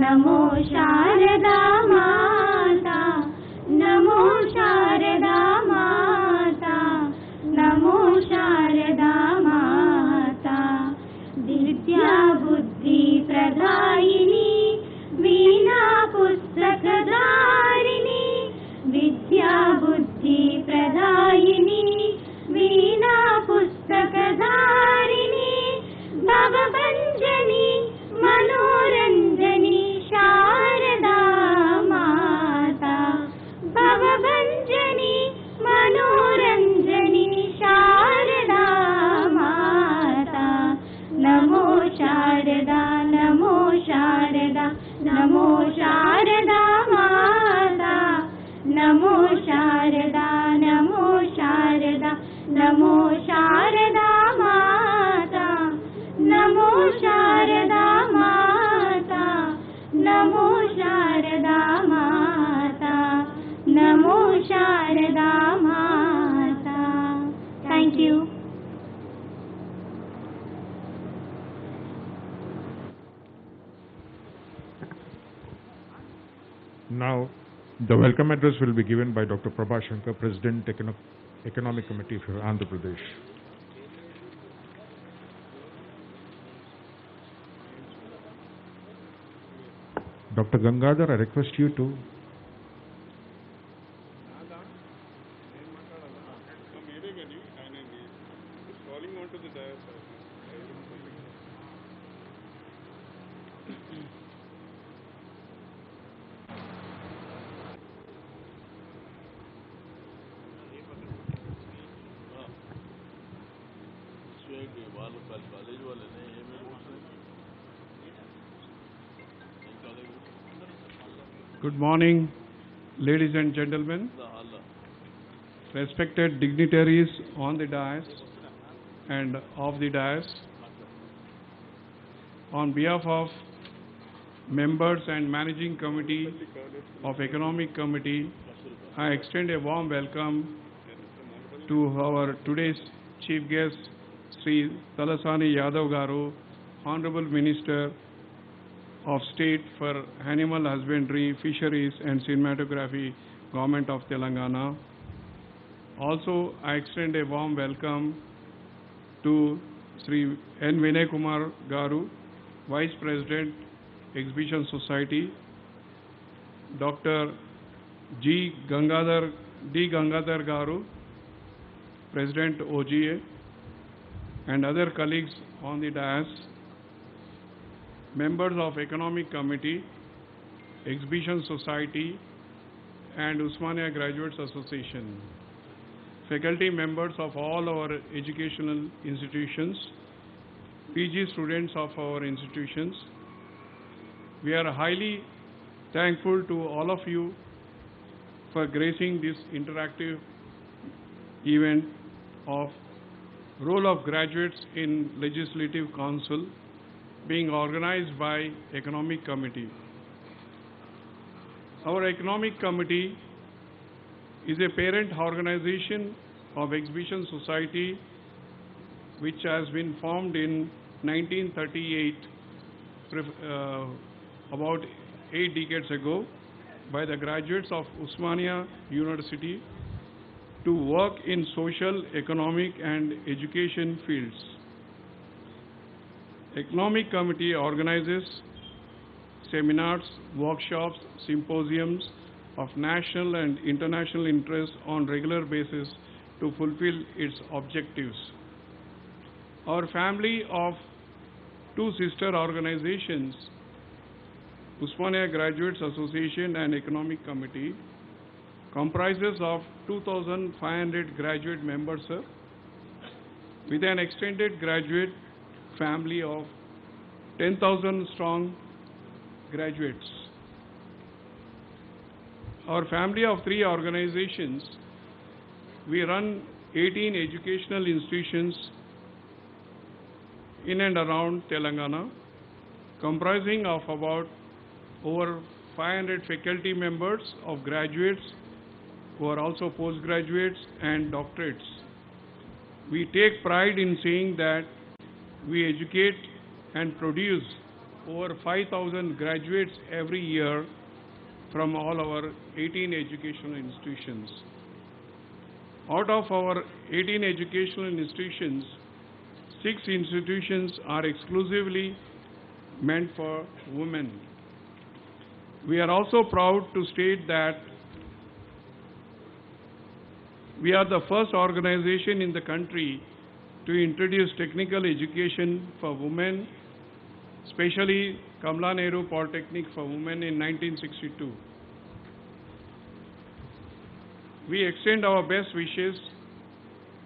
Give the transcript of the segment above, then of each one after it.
नमो शारदा माता, नमो शारदा माता, नमो शारदा माता। विद्या बुद्धि प्रदायिनी, वीणा पुस्तकधारिणी, विद्या बुद्धि प्रदायिनी, वीणा पुस्तकधारिणी, भवभञ्जनी मनोरञ्जनी शारदा माता, भवभञ्जनी मनोरञ्जनी शारदा माता। नमो शारदा, नमो शारदा, नमो शारदा माता, नमो शारदा, नमो शारदा, नमो शारदा माता, नमो शारदा माता, नमो शारदा माता, नमो शारदा माता। Thank you. Now, the welcome address will be given by Dr. Prabha Shankar, President, Economic Committee for Andhra Pradesh. Dr. Gangadhar, I request you to. Good morning, ladies and gentlemen, respected dignitaries on the dais and off the dais. On behalf of members and managing committee of Economic Committee, I extend a warm welcome to our today's chief guest, Sri Talasani Yadav Garu, Honorable Minister of State for Animal Husbandry, Fisheries and Cinematography, Government of Telangana. Also, I extend a warm welcome to Sri N. Vinay Kumar Garu, Vice President, Exhibition Society, Dr. D. Gangadhar Garu, President OGA, and other colleagues on the dais, members of Economic Committee, Exhibition Society, and Usmania Graduates Association, faculty members of all our educational institutions, PG students of our institutions. We are highly thankful to all of you for gracing this interactive event of role of graduates in Legislative Council being organized by Economic Committee. Our Economic Committee is a parent organization of Exhibition Society which has been formed in 1938, about 8 decades ago, by the graduates of Usmania University to work in social, economic and education fields. Economic Committee organizes seminars, workshops, symposiums of national and international interest on regular basis to fulfill its objectives. Our family of two sister organizations, Usmania Graduates Association and Economic Committee, comprises of 2,500 graduate members, with an extended graduate family of 10,000 strong graduates. Our family of three organizations, we run 18 educational institutions in and around Telangana, comprising of about over 500 faculty members of graduates who are also postgraduates and doctorates. We take pride in saying that we educate and produce over 5,000 graduates every year from all our 18 educational institutions. Out of our 18 educational institutions, 6 institutions are exclusively meant for women. We are also proud to state that we are the first organization in the country to introduce technical education for women, especially Kamala Nehru Polytechnic for Women in 1962. We extend our best wishes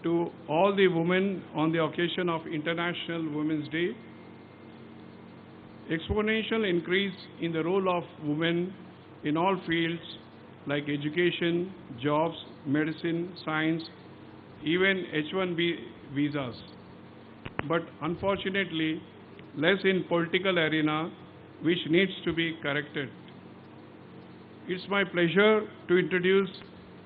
to all the women on the occasion of International Women's Day. Exponential increase in the role of women in all fields like education, jobs, medicine, science, even H-1B visas. But unfortunately, less in political arena, which needs to be corrected. It's my pleasure to introduce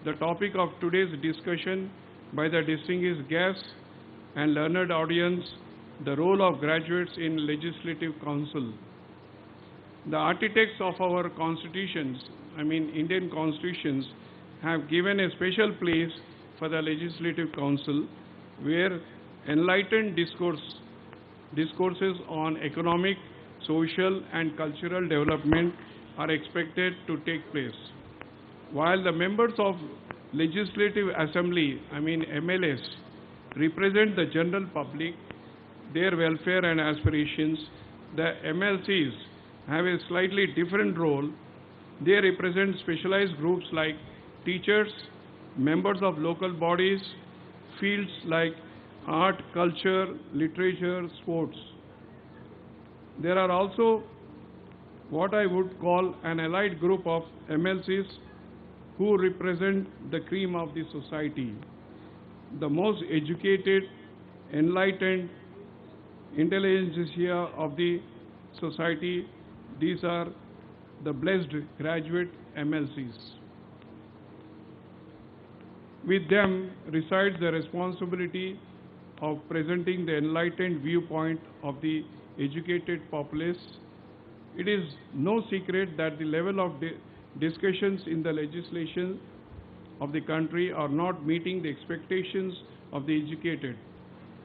the topic of today's discussion by the distinguished guests and learned audience, the role of graduates in Legislative Council. The architects of our constitutions, Indian constitutions, have given a special place for the Legislative Council where enlightened discourses on economic, social and cultural development are expected to take place. While the members of Legislative Assembly, MLAs, represent the general public, their welfare and aspirations, the MLCs have a slightly different role. They represent specialized groups like teachers, members of local bodies, fields like art, culture, literature, sports. There are also what I would call an allied group of MLCs who represent the cream of the society, the most educated, enlightened intelligentsia of the society. These are the blessed graduate MLCs. With them resides the responsibility of presenting the enlightened viewpoint of the educated populace. It is no secret that the level of discussions in the legislation of the country are not meeting the expectations of the educated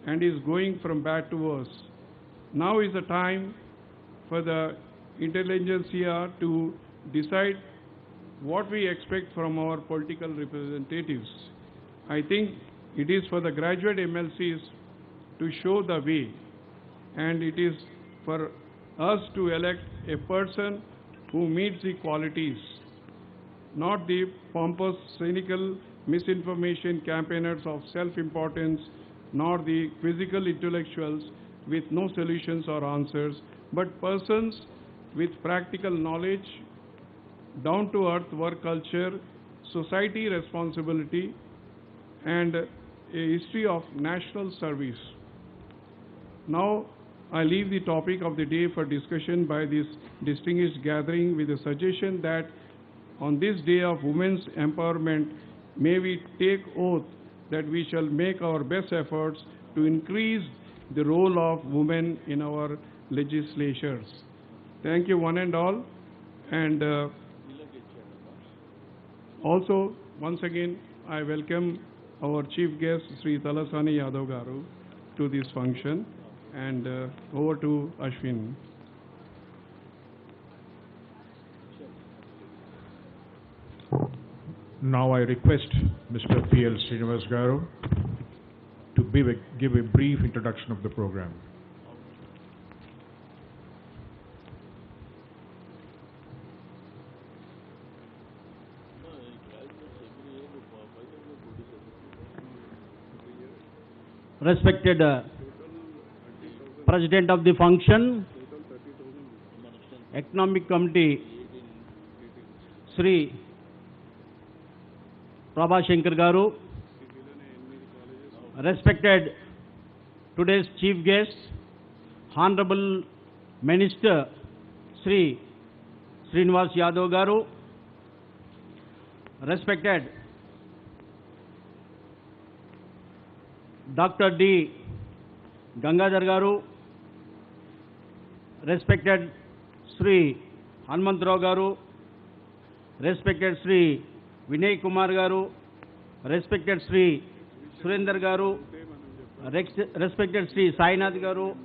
and is going from bad to worse. Now is the time for the intelligentsia to decide what we expect from our political representatives. I think it is for the graduate MLCs to show the way, and it is for us to elect a person who meets the qualities, not the pompous, cynical misinformation campaigners of self-importance, nor the quizzical intellectuals with no solutions or answers, but persons with practical knowledge, down-to-earth work culture, society responsibility, and a history of national service. Now, I leave the topic of the day for discussion by this distinguished gathering with a suggestion that on this day of women's empowerment, may we take oath that we shall make our best efforts to increase the role of women in our legislatures. Thank you one and all. And also, once again, I welcome our chief guest, Sri Talasani Yadav Garu, to this function. And over to Ashwin. Now I request Mr. P.L. Srinivas Garu to give a brief introduction of the program. Respected President of the function, Economic Committee, Sri Prabhashankar Garu, respected today's chief guest, Honorable Minister Sri Srinivas Yadav Garu, respected Dr. D. Gangadhar Garu, respected Sri Hanumantrao Garu, respected Sri Vinay Kumar Garu, respected Sri Surender Garu, respected Sri Sainath Garu,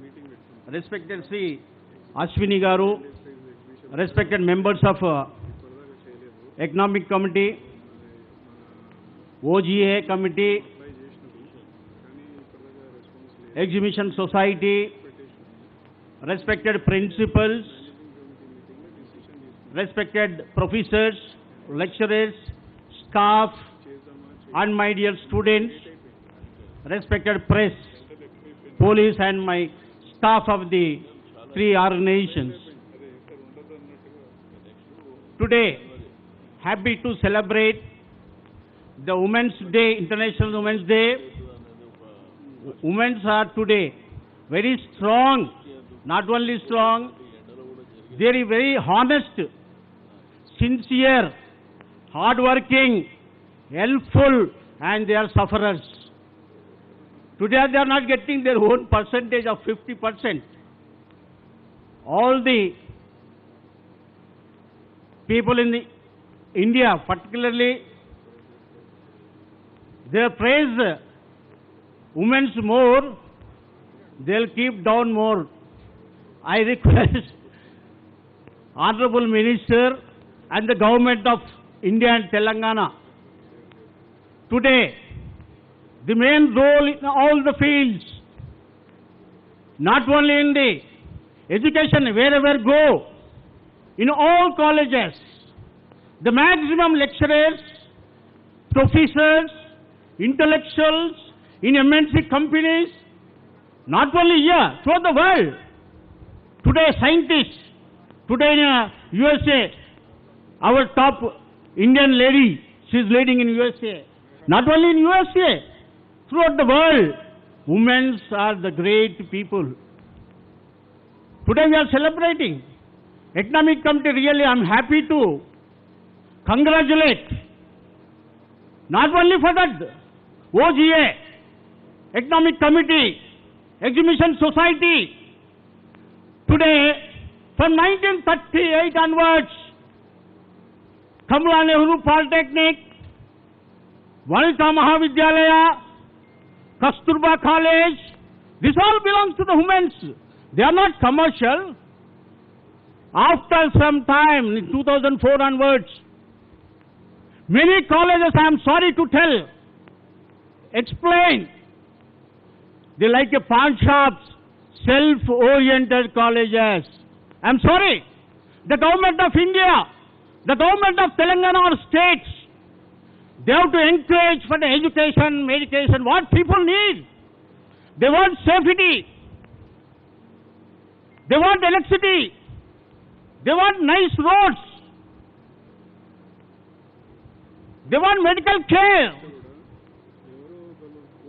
respected Sri Ashwini Garu, respected members of Economic Committee, OGA Committee, Exhibition Society, respected principals, respected professors, lecturers, staff, and my dear students, respected press, police, and my staff of the three organizations. Today, happy to celebrate the Women's Day, International Women's Day. Women are today very strong, not only strong, very, very honest, sincere, hardworking, helpful, and they are sufferers. Today they are not getting their own percentage of 50%. All the people in India, particularly, they praise women's more, they'll keep down more. I request Honorable Minister and the Government of India and Telangana, today, the main role in all the fields, not only in the education, wherever go, in all colleges, the maximum lecturers, professors, intellectuals, in MNC companies, not only here, throughout the world. Today, scientists, today in USA, our top Indian lady, she is leading in USA. Not only in USA, throughout the world, women are the great people. Today we are celebrating. Economic Committee, really I am happy to congratulate, not only for that, OGA, Economic Committee, Exhibition Society. Today, from 1938 onwards, Kamala Nehru Polytechnic, Vanita Mahavidyalaya, Kasturba College, this all belongs to the women. They are not commercial. After some time, in 2004 onwards, many colleges, I am sorry to tell, explain, they like a pawn shops, self-oriented colleges. I am sorry. The government of India, the government of Telangana or states, they have to encourage for the education, medication, what people need. They want safety. They want electricity. They want nice roads. They want medical care.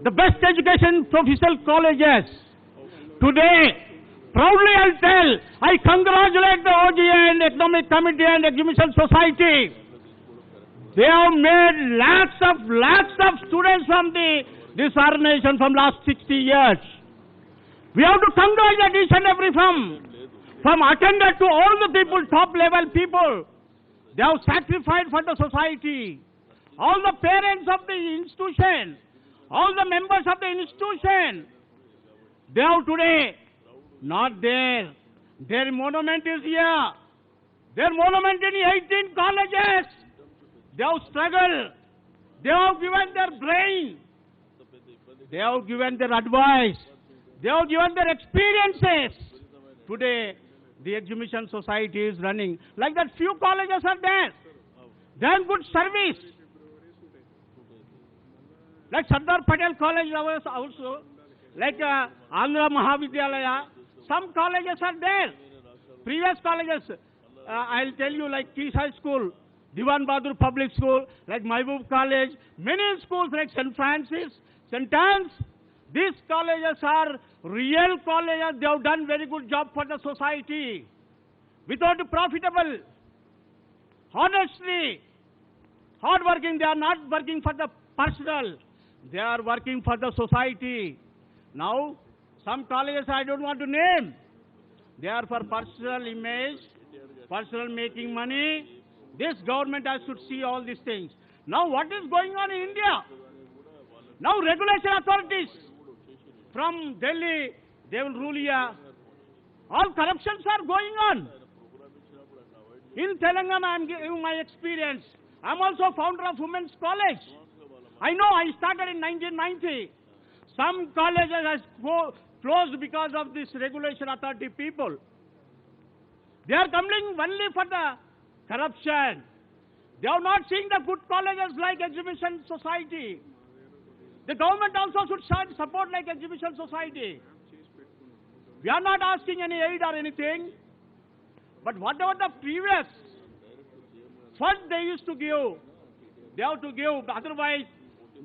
The best education professional colleges. Today, proudly I'll tell, I congratulate the OGA and Economic Committee and Exhibition Society. They have made lakhs of students from this organization from last 60 years. We have to congratulate each and every from attendant to all the people, top level people. They have sacrificed for the society. All the parents of the institution, all the members of the institution, they have today not there. Their monument is here. Their monument in 18 colleges. They have struggled. They have given their brain. They have given their advice. They have given their experiences. Today, the Exhibition Society is running. Like that, few colleges are there. They have good service. Like Sardar Patel College also. Like Andhra Mahavidyalaya. Some colleges are there. Previous colleges, I'll tell you, like Keys High School, Diwan Bahadur Public School, like Mahbub College, many schools like St. Francis, St. Anne's. These colleges are real colleges. They have done very good job for the society. Without profitable, honestly, hard working, they are not working for the personal. They are working for the society. Now, some colleges I don't want to name. They are for personal image, personal making money. This government has to see all these things. Now what is going on in India? Now regulation authorities from Delhi, they will rule here. All corruptions are going on. In Telangana, I am giving my experience. I am also founder of Women's College. I know I started in 1990. Some colleges has closed because of this regulation authority people. They are coming only for the corruption. They are not seeing the good colleges like Exhibition Society. The government also should support like Exhibition Society. We are not asking any aid or anything. But whatever the previous fund they used to give, they have to give. Otherwise,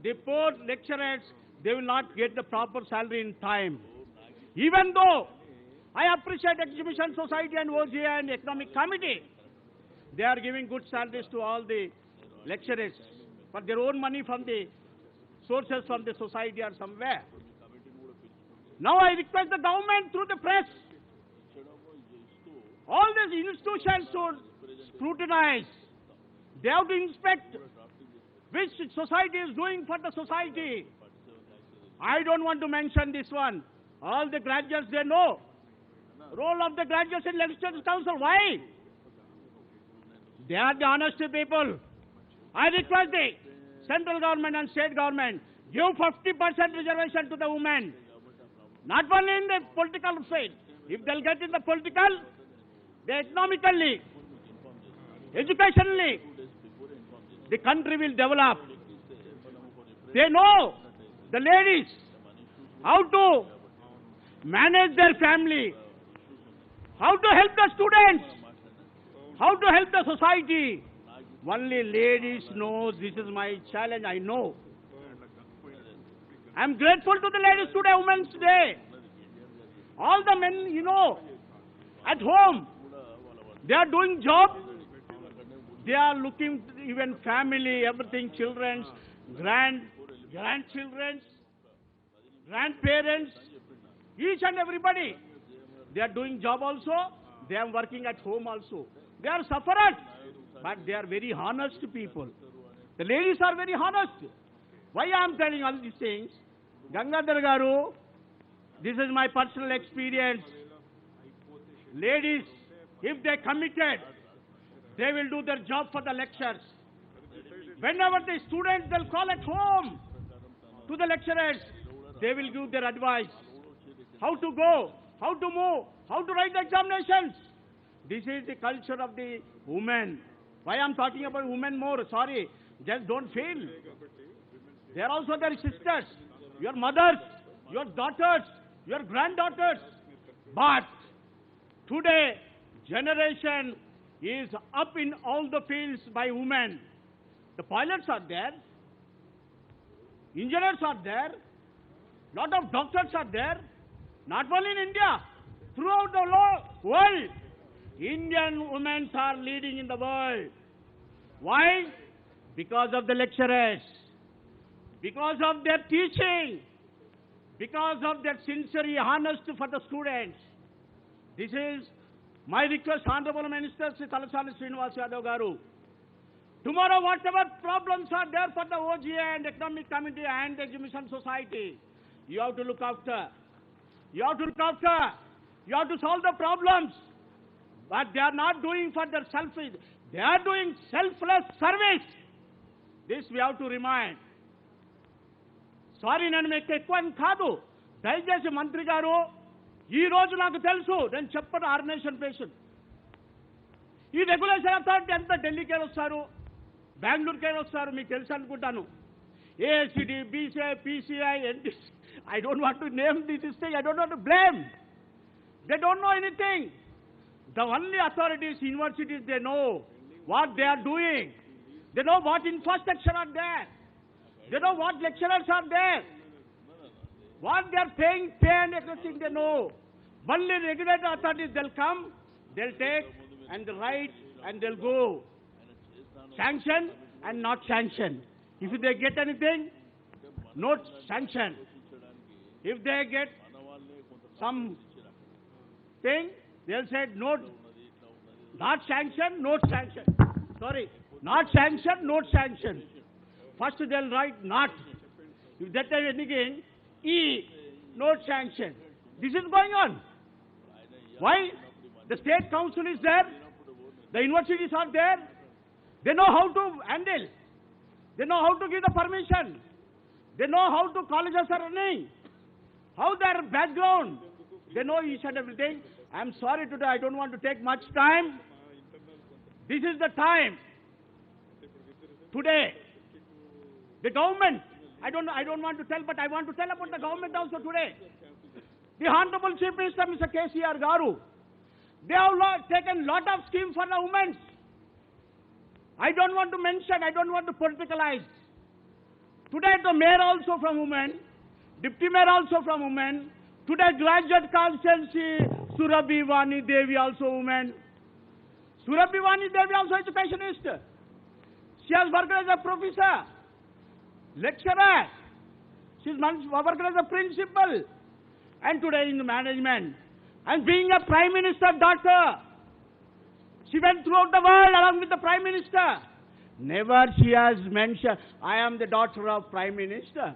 the poor lecturers, they will not get the proper salary in time. Even though I appreciate Exhibition Society and OGA and Economic Committee, they are giving good salaries to all the lecturers for their own money from the sources from the society or somewhere. Now I request the government through the press, all these institutions should scrutinize. They have to inspect which society is doing for the society. I don't want to mention this one. All the graduates, they know. Role of the graduates in Legislative Council. Why? They are the honest people. I request the central government and state government, give 50% reservation to the women. Not only in the political field. If they'll get in the political, they economically, educationally, the country will develop. They know, the ladies, how to manage their family, how to help the students, how to help the society. Only ladies know this is my challenge, I know. I am grateful to the ladies today, Women's Day. All the men, you know, at home, they are doing job. They are looking even family, everything, children, grandchildren, grandparents, each and everybody. They are doing job also. They are working at home also. They are sufferers, but they are very honest people. The ladies are very honest. Why I am telling all these things? Gangadhar Garu, this is my personal experience. Ladies, if they committed, they will do their job for the lectures. Whenever the students, they'll call at home to the lecturers. They will give their advice. How to go, how to move, how to write the examinations. This is the culture of the women. Why I'm talking about women more? Sorry, just don't feel. They are also their sisters, your mothers, your daughters, your granddaughters. But today, generation is up in all the fields by women. The pilots are there, engineers are there, lot of doctors are there, not only in India, throughout the world. Indian women are leading in the world. Why? Because of the lecturers, because of their teaching, because of their sincerity, honest for the students. This is my request, Honorable Minister Sri Talasani Srinivas Yadav Garu. Tomorrow, whatever problems are there for the OGA and Economic Committee and the Exhibition Society, you have to look after. You have to look after. You have to solve the problems. But they are not doing for their selfish. They are doing selfless service. This we have to remind. Sorry, nenu meku ekkuva kaadu. Dayachesi Mantri garu, ee roju naaku telusu, nenu cheppanu organisation patient. ఈ regulation authority అంతా ఢిల్లీకే వస్తారు, బెంగళూరుకే వస్తారు, మీకు తెలుసు అనుకుంటాను. AICTE, BCI, PCI, NTC, I don't want to name this thing, I don't want to blame. They don't know anything. The only authorities, universities, they know what they are doing. They know what infrastructure are there. They know what lecturers are there. What they are paying, pay and everything they know. Only regulatory authorities, they'll come, they'll take and they'll write and they'll go. Sanction and not sanction. If they get anything, not sanction. If they get some thing, They'll say no, not sanction, not sanction. Sorry, not sanction, not sanction. First they'll write not. If that time again, E, not sanction. This is going on. Why? The state council is there. The universities are there. They know how to handle. They know how to give the permission. They know how to colleges are running. How their background. They know each and everything. I'm sorry today, I don't want to take much time. This is the time. Today, the government, I don't want to tell, but I want to tell about the government also today. The Honorable Chief Minister, Mr. KCR Garu, they have taken lot of schemes for the women. I don't want to mention, I don't want to politicalize. Today the mayor also from women, deputy mayor also from women. Today graduate constituency, Surabhi Vani Devi also woman. Surabhi Vani Devi also educationist. She has worked as a professor, lecturer. She has worked as a principal. And today in the management. And being a Prime Minister daughter, she went throughout the world along with the Prime Minister. Never she has mentioned, I am the daughter of Prime Minister.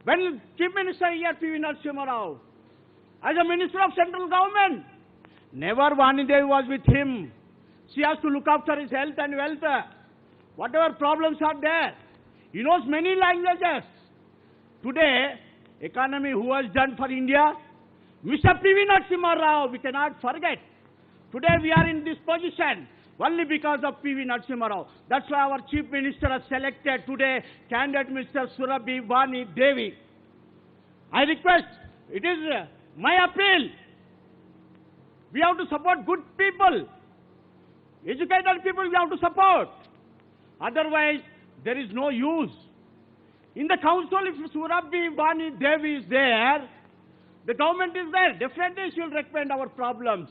When Chief Minister here, P.V. Narasimha Rao, as a Minister of Central Government, never Vani Devi was with him. She has to look after his health and wealth. Whatever problems are there. He knows many languages. Today, economy who has done for India? Mr. P.V. Narasimha Rao, we cannot forget. Today we are in this position only because of P.V. Narasimha Rao. That's why our Chief Minister has selected today candidate Mr. Surabhi Vani Devi. I request, it is my appeal. We have to support good people. Educated people we have to support. Otherwise, there is no use. In the council, if Surabhi Vani Devi is there, the government is there. Definitely she will recommend our problems.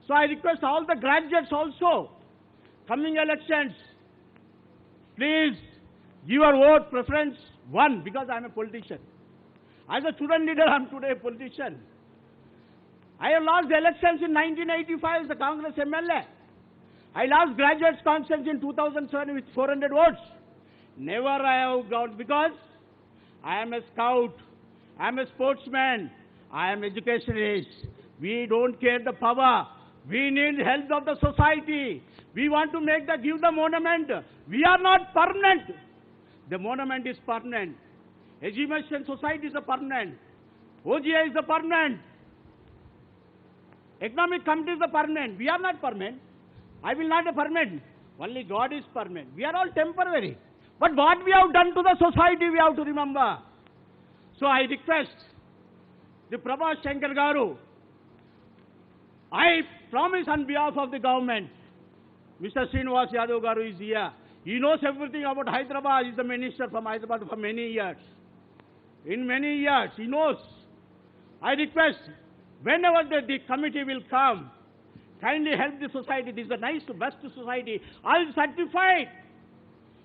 So I request all the graduates also, coming elections, please give your vote preference 1 because I am a politician. As a student leader, I am today a politician. I have lost the elections in 1985 as the Congress MLA. I lost graduates conference in 2007 with 400 votes. Never I have got, because I am a scout, I am a sportsman, I am educationist. We don't care the power. We need help of the society. We want to give the monument. We are not permanent. The monument is permanent. Education society is a permanent. OGI is a permanent. Economic committee is a permanent. We are not permanent. I will not be permanent. Only God is permanent. We are all temporary. But what we have done to the society, we have to remember. So I request the Prabha Shankar Garu, I promise on behalf of the government, Mr. Srinivas Yadav Garu is here. He knows everything about Hyderabad. He is the minister from Hyderabad for many years. In many years, he knows. I request, whenever the committee will come, kindly help the society. This is a nice, best society. I'll certify it.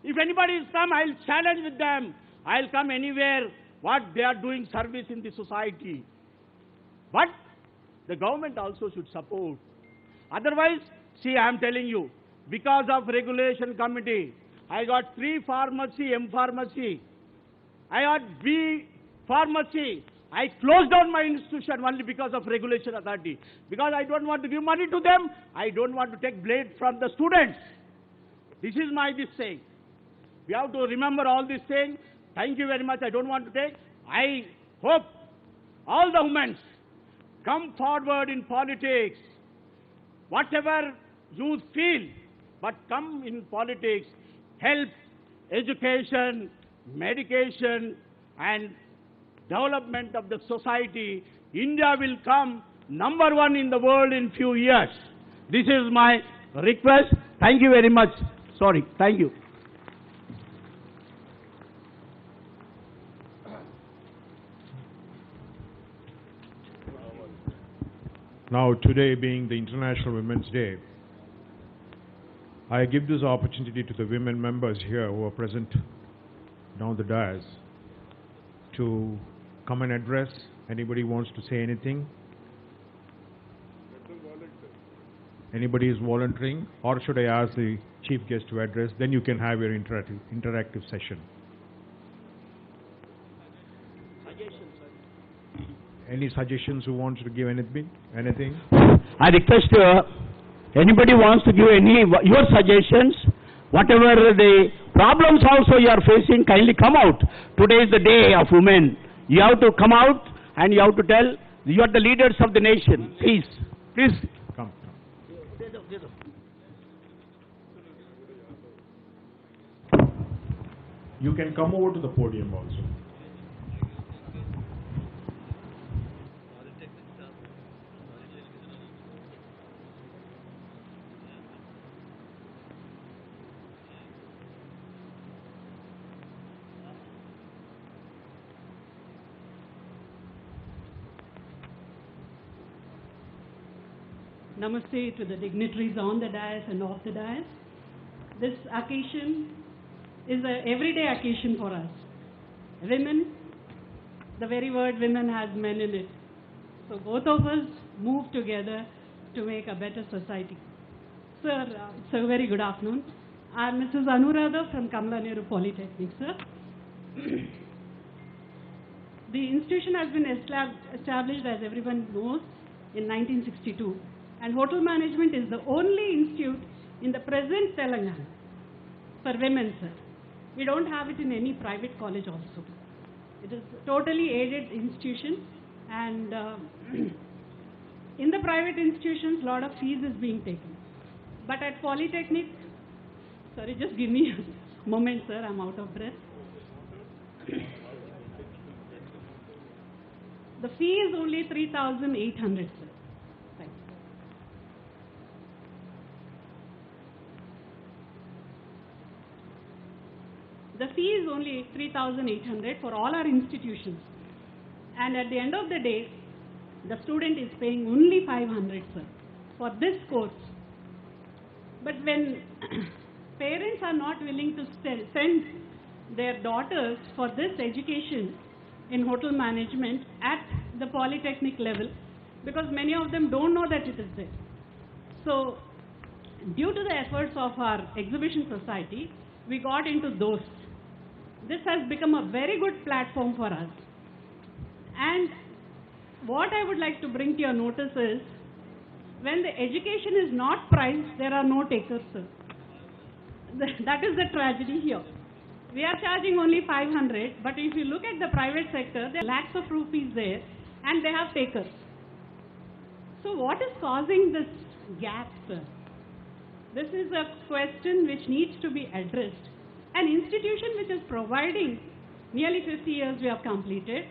If anybody is come, I'll challenge with them. I'll come anywhere what they are doing service in the society. But the government also should support. Otherwise, see, I am telling you, because of regulation committee, I got 3 pharmacy, M pharmacy. I got B pharmacy. I closed down my institution only because of regulation authority. Because I don't want to give money to them. I don't want to take blade from the students. This is this saying. We have to remember all these things. Thank you very much. I don't want to take. I hope all the women come forward in politics. Whatever you feel, but come in politics. Help education, medication, and development of the society. India will come #1 in the world in few years. This is my request. Thank you very much. Sorry. Thank you. Now, today being the International Women's Day, I give this opportunity to the women members here who are present down the dais to come and address. Anybody wants to say anything? Anybody is volunteering, or should I ask the chief guest to address? Then you can have your interactive session. Any suggestions who wants to give anything? Anything? I request anybody wants to give any your suggestions, whatever the problems also you are facing, kindly come out. Today is the day of women. You have to come out and you have to tell you are the leaders of the nation. Please, please. Come. You can come over to the podium also. Namaste to the dignitaries on the dais and off the dais. This occasion is an everyday occasion for us. Women, the very word women has men in it. So both of us move together to make a better society. Sir, it's a very good afternoon. I'm Mrs. Anuradha from Kamala Nehru Polytechnic, sir. The institution has been established, as everyone knows, in 1962. And hotel management is the only institute in the present Telangana for women, sir. We don't have it in any private college also. It is a totally aided institution, and in the private institutions, a lot of fees is being taken. But at Polytechnic, sorry, just give me a moment, sir, I'm out of breath. The fee is only 3,800, sir. Thanks. The fee is only 3,800 for all our institutions. And at the end of the day, the student is paying only 500, sir, for this course. But when parents are not willing to send their daughters for this education in hotel management at the polytechnic level, because many of them don't know that it is there. So, due to the efforts of our exhibition society, we got into those. This has become a very good platform for us. And what I would like to bring to your notice is, when the education is not priced, there are no takers, sir. That is the tragedy here. We are charging only 500, but if you look at the private sector, there are lakhs of rupees there, and they have takers. So what is causing this gap, sir? This is a question which needs to be addressed. An institution which is providing, nearly 50 years we have completed,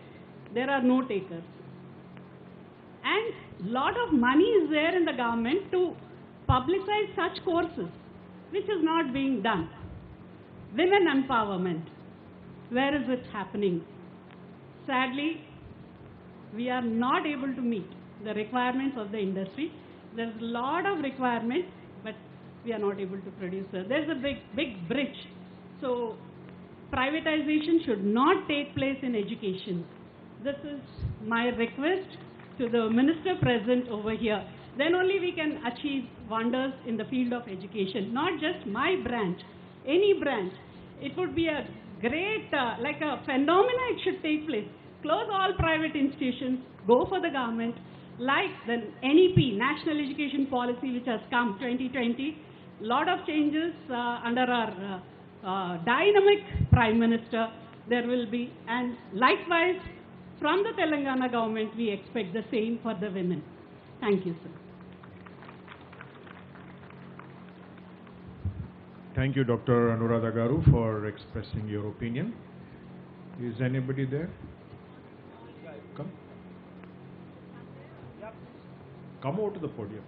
there are no takers. And lot of money is there in the government to publicize such courses, which is not being done. Women empowerment, where is it happening? Sadly, we are not able to meet the requirements of the industry. There's a lot of requirements, but we are not able to produce. There's a big bridge. So privatization should not take place in education. This is my request to the minister present over here. Then only we can achieve wonders in the field of education. Not just my branch, any branch. It would be a great, like a phenomena it should take place. Close all private institutions, go for the government, like the NEP, National Education Policy, which has come 2020. Lot of changes under our dynamic Prime Minister there will be, and likewise from the Telangana government we expect the same for the women. Thank you, sir. Thank you, Dr. Anuradha Garu, for expressing your opinion. Is anybody there? Come. Come over to the podium.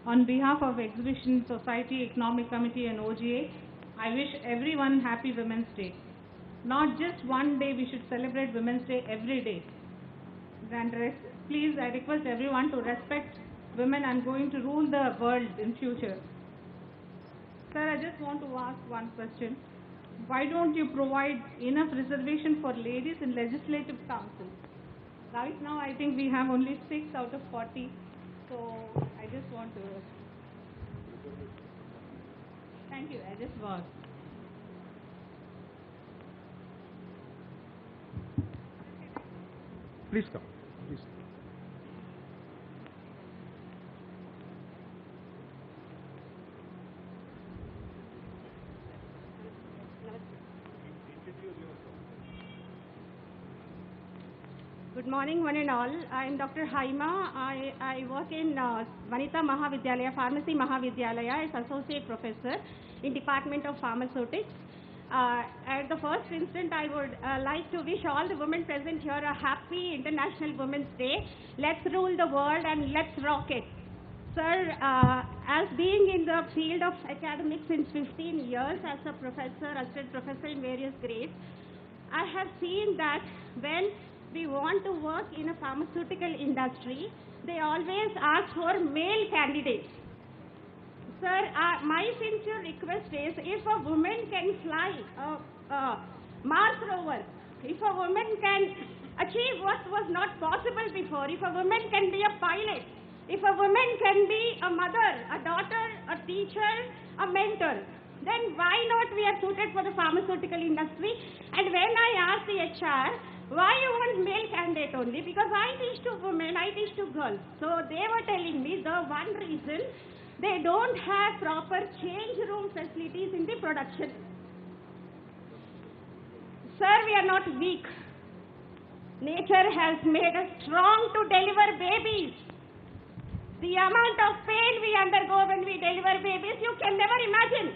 On behalf of Exhibition Society, Economic Committee and OGA, I wish everyone happy Women's Day. not just one day. We should celebrate Women's Day every day. And please, I request everyone to respect women and going to rule the world in future. Sir, I just want to ask one question. Why don't you provide enough reservation for ladies in legislative council? Right now, I think we have only 6 out of 40. So I just want to. Thank you. I just want. Please come. Please. Good morning, one and all. I am Dr. Haima. I work in Vanita Mahavidyalaya, Pharmacy Mahavidyalaya as Associate Professor in Department of Pharmaceutics. At the first instant, I would like to wish all the women present here a happy International Women's Day. Let's rule the world and let's rock it. Sir, as being in the field of academics since 15 years as a professor, assistant professor in various grades, I have seen that when we want to work in a pharmaceutical industry, they always ask for male candidates. Sir, my sincere request is, if a woman can fly a Mars rover, if a woman can achieve what was not possible before, if a woman can be a pilot, if a woman can be a mother, a daughter, a teacher, a mentor, then why not we are suited for the pharmaceutical industry? And when I asked the HR, why you want male candidate only? Because I teach to women, I teach to girls. So they were telling me the one reason, they don't have proper change room facilities in the production. Sir, we are not weak. Nature has made us strong to deliver babies. The amount of pain we undergo when we deliver babies, you can never imagine.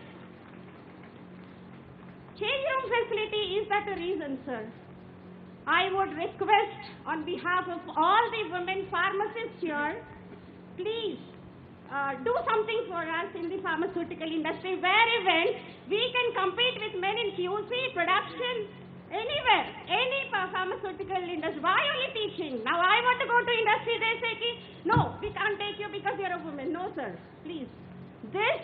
Change room facility is that a reason, sir? I would request on behalf of all the women pharmacists here, please do something for us in the pharmaceutical industry, where even we can compete with men in QC, production, anywhere, any pharmaceutical industry. Why only teaching? Now I want to go to industry, they say, no, we can't take you because you're a woman. No, sir, please. This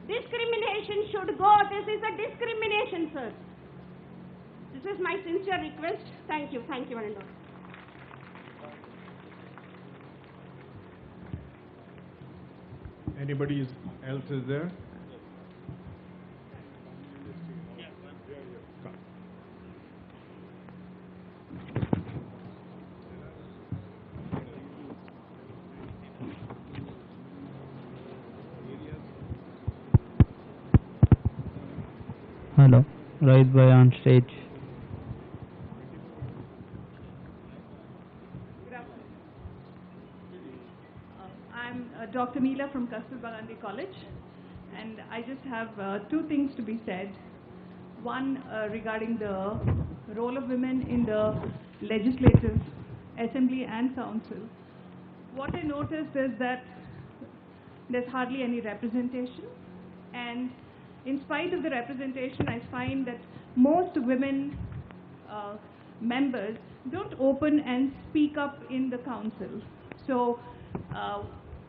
discrimination should go. This is a discrimination, sir. This is my sincere request. Thank you, Anand. Anybody else is there? Come. Hello, right by on stage. I'm Dr. Neela from Kasturba Gandhi College, and I just have 2 things to be said. One, regarding the role of women in the legislative assembly and council. What I noticed is that there's hardly any representation, and in spite of the representation, I find that most women members don't open and speak up in the council. So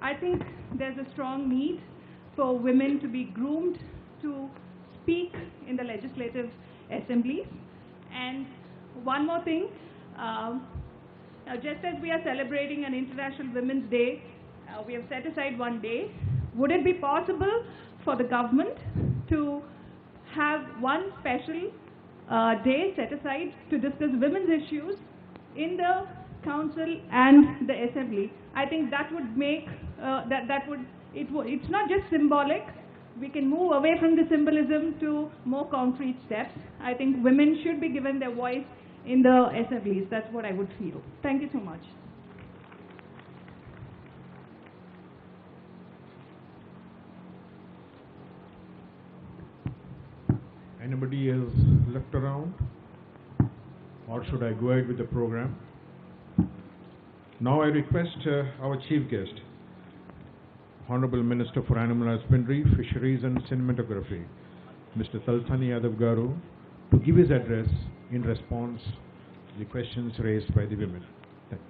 I think there's a strong need for women to be groomed to speak in the legislative assemblies. And one more thing, just as we are celebrating an International Women's Day, we have set aside one day. Would it be possible for the government to have one special day set aside to discuss women's issues in the council and the assembly? I think that would make it's not just symbolic. We can move away from the symbolism to more concrete steps. I think women should be given their voice in the assemblies. That's what I would feel. Thank you so much. Anybody else left around? Or should I go ahead with the program? Now I request our chief guest, Honorable Minister for Animal Husbandry, Fisheries and Cinematography, Mr. Talsani Yadav Garu, to give his address in response to the questions raised by the women. Thank you.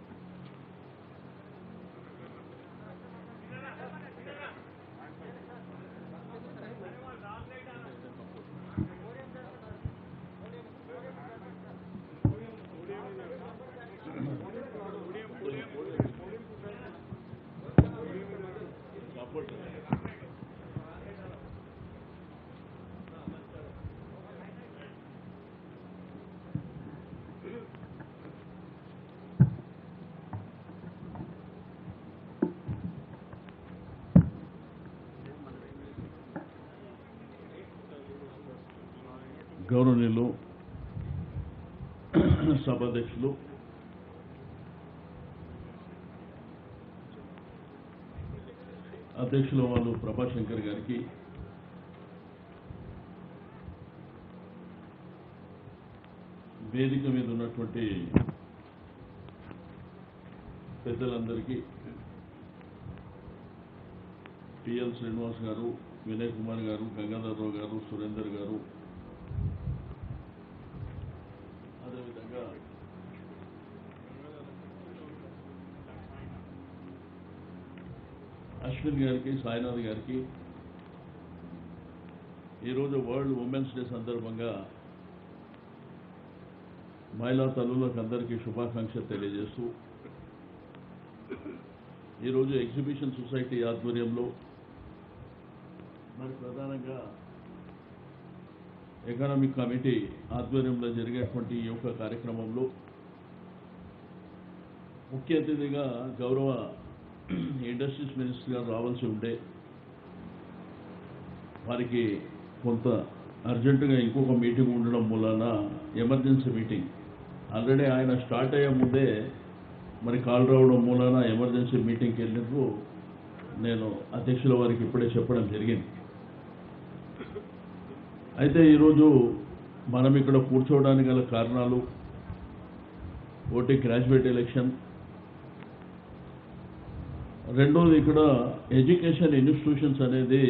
గౌరవనీయులు సభాధ్యక్షులు, అధ్యక్షుల వాళ్ళు ప్రభాశంకర్ గారికి, వేదిక మీద ఉన్నటువంటి పెద్దలందరికీ, PL Srinivas గారు, వినయ్ కుమార్ గారు, గంగాధరరావు గారు, సురేందర్ గారు, అదేవిధంగా అశ్విన్ గారికి, సాయినాథ్ గారికి ఈరోజు వరల్డ్ ఉమెన్స్ డే సందర్భంగా మహిళా తల్లులకు అందరికీ శుభాకాంక్షలు తెలియజేస్తూ, ఈరోజు ఎగ్జిబిషన్ సొసైటీ ఆధ్వర్యంలో మరి ప్రధానంగా ఎకనామిక్ కమిటీ ఆధ్వర్యంలో జరిగేటువంటి ఈ యొక్క కార్యక్రమంలో ముఖ్య అతిథిగా గౌరవ ఇండస్ట్రీస్ మినిస్టర్ గారు రావాల్సి ఉంటే వారికి కొంత అర్జెంటుగా ఇంకొక మీటింగ్ ఉండడం మూలాన ఎమర్జెన్సీ మీటింగ్ ఆల్రెడీ ఆయన స్టార్ట్ అయ్యే ముందే మరి కాల్ రావడం మూలాన ఎమర్జెన్సీ మీటింగ్కి వెళ్ళినప్పుడు నేను అధ్యక్షుల వారికి ఇప్పుడే చెప్పడం జరిగింది. అయితే ఈరోజు మనం ఇక్కడ కూర్చోవడానికి గల కారణాలు ఒకటి గ్రాడ్యుయేట్ ఎలక్షన్, రెండోది ఇక్కడ ఎడ్యుకేషన్ ఇన్స్టిట్యూషన్స్ అనేది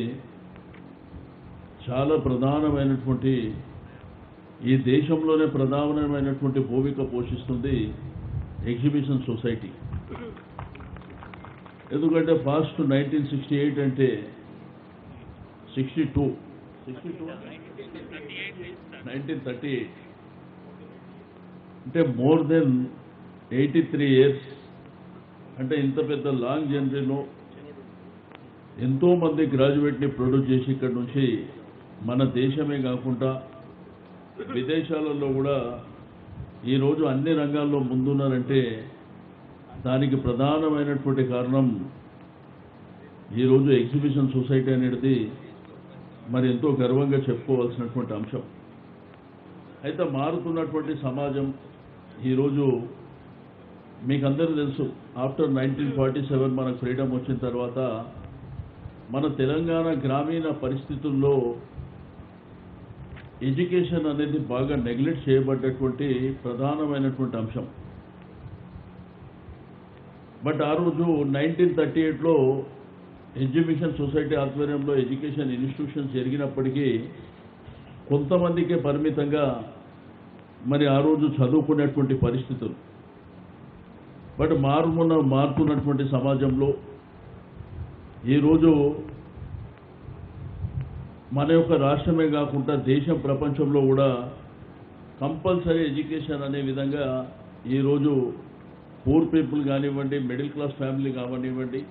చాలా ప్రధానమైనటువంటి, ఈ దేశంలోనే ప్రధానమైనటువంటి భూమిక పోషిస్తుంది ఎగ్జిబిషన్ సొసైటీ. ఎందుకంటే ఫాస్ట్ 1968 అంటే 1938 అంటే మోర్ దెన్ 83 ఇయర్స్. అంటే ఇంత పెద్ద లాంగ్ జర్నీలో ఎంతోమంది గ్రాడ్యుయేట్ని ప్రొడ్యూస్ చేసి ఇక్కడ నుంచి మన దేశమే కాకుండా విదేశాలలో కూడా ఈరోజు అన్ని రంగాల్లో ముందున్నారంటే దానికి ప్రధానమైనటువంటి కారణం ఈరోజు ఎగ్జిబిషన్ సొసైటీ అనేది మరి ఎంతో గర్వంగా చెప్పుకోవాల్సినటువంటి అంశం. అయితే మారుతున్నటువంటి సమాజం ఈరోజు మీకు అందరూ తెలుసు, ఆఫ్టర్ 1947 మనకు ఫ్రీడమ్ వచ్చిన తర్వాత మన తెలంగాణ గ్రామీణ పరిస్థితుల్లో ఎడ్యుకేషన్ అనేది బాగా నెగ్లెక్ట్ చేయబడ్డటువంటి ప్రధానమైనటువంటి అంశం. బట్ ఆ రోజు 1938లో ఎగ్జిబిషన్ సొసైటీ ఆధ్వర్యంలో ఎడ్యుకేషన్ ఇన్స్టిట్యూషన్స్ జరిగినప్పటికీ కొంతమందికే పరిమితంగా మరి ఆ రోజు చదువుకునేటువంటి పరిస్థితులు. బట్ మారుతున్నటువంటి సమాజంలో ఈరోజు మన యొక్క రాష్ట్రమే కాకుండా దేశం ప్రపంచంలో కూడా కంపల్సరీ ఎడ్యుకేషన్ అనే విధంగా ఈరోజు పూర్ పీపుల్ కానివ్వండి, మిడిల్ క్లాస్ ఫ్యామిలీ కానివ్వండి,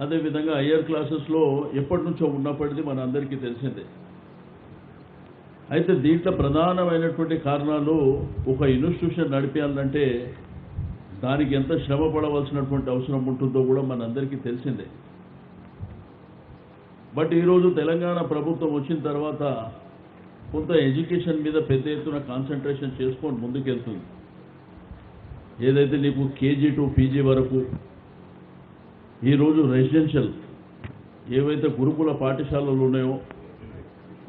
అదేవిధంగా హయ్యర్ క్లాసెస్లో ఎప్పటి నుంచో ఉన్నప్పటికీ మన అందరికీ తెలిసిందే. అయితే దీంట్లో ప్రధానమైనటువంటి కారణాలు, ఒక ఇన్స్టిట్యూషన్ నడిపేయాలంటే దానికి ఎంత శ్రమ పడవలసినటువంటి అవసరం ఉంటుందో కూడా మన అందరికీ తెలిసిందే. బట్ ఈరోజు తెలంగాణ ప్రభుత్వం వచ్చిన తర్వాత కొంత ఎడ్యుకేషన్ మీద పెద్ద ఎత్తున కాన్సన్ట్రేషన్ చేసుకొని ముందుకెళ్తుంది. ఏదైతే నీకు కేజీ టు పీజీ వరకు ఈరోజు రెసిడెన్షియల్ ఏవైతే గురుకుల పాఠశాలలు ఉన్నాయో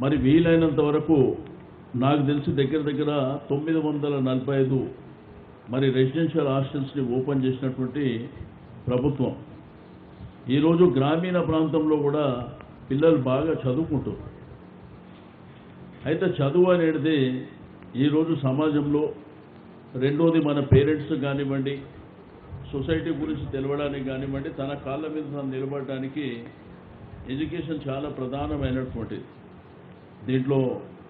మరి వీలైనంత వరకు నాకు తెలిసి దగ్గర 945 మరి రెసిడెన్షియల్ హాస్టల్స్ని ఓపెన్ చేసినటువంటి ప్రభుత్వం. ఈరోజు గ్రామీణ ప్రాంతంలో కూడా పిల్లలు బాగా చదువుకుంటారు. అయితే చదువు అనేది ఈరోజు సమాజంలో, రెండోది మన పేరెంట్స్ కానివ్వండి, సొసైటీ గురించి తెలవడానికి కానివ్వండి, తన కాళ్ళ మీద తను నిలబడడానికి ఎడ్యుకేషన్ చాలా ప్రధానమైనటువంటిది. దీంట్లో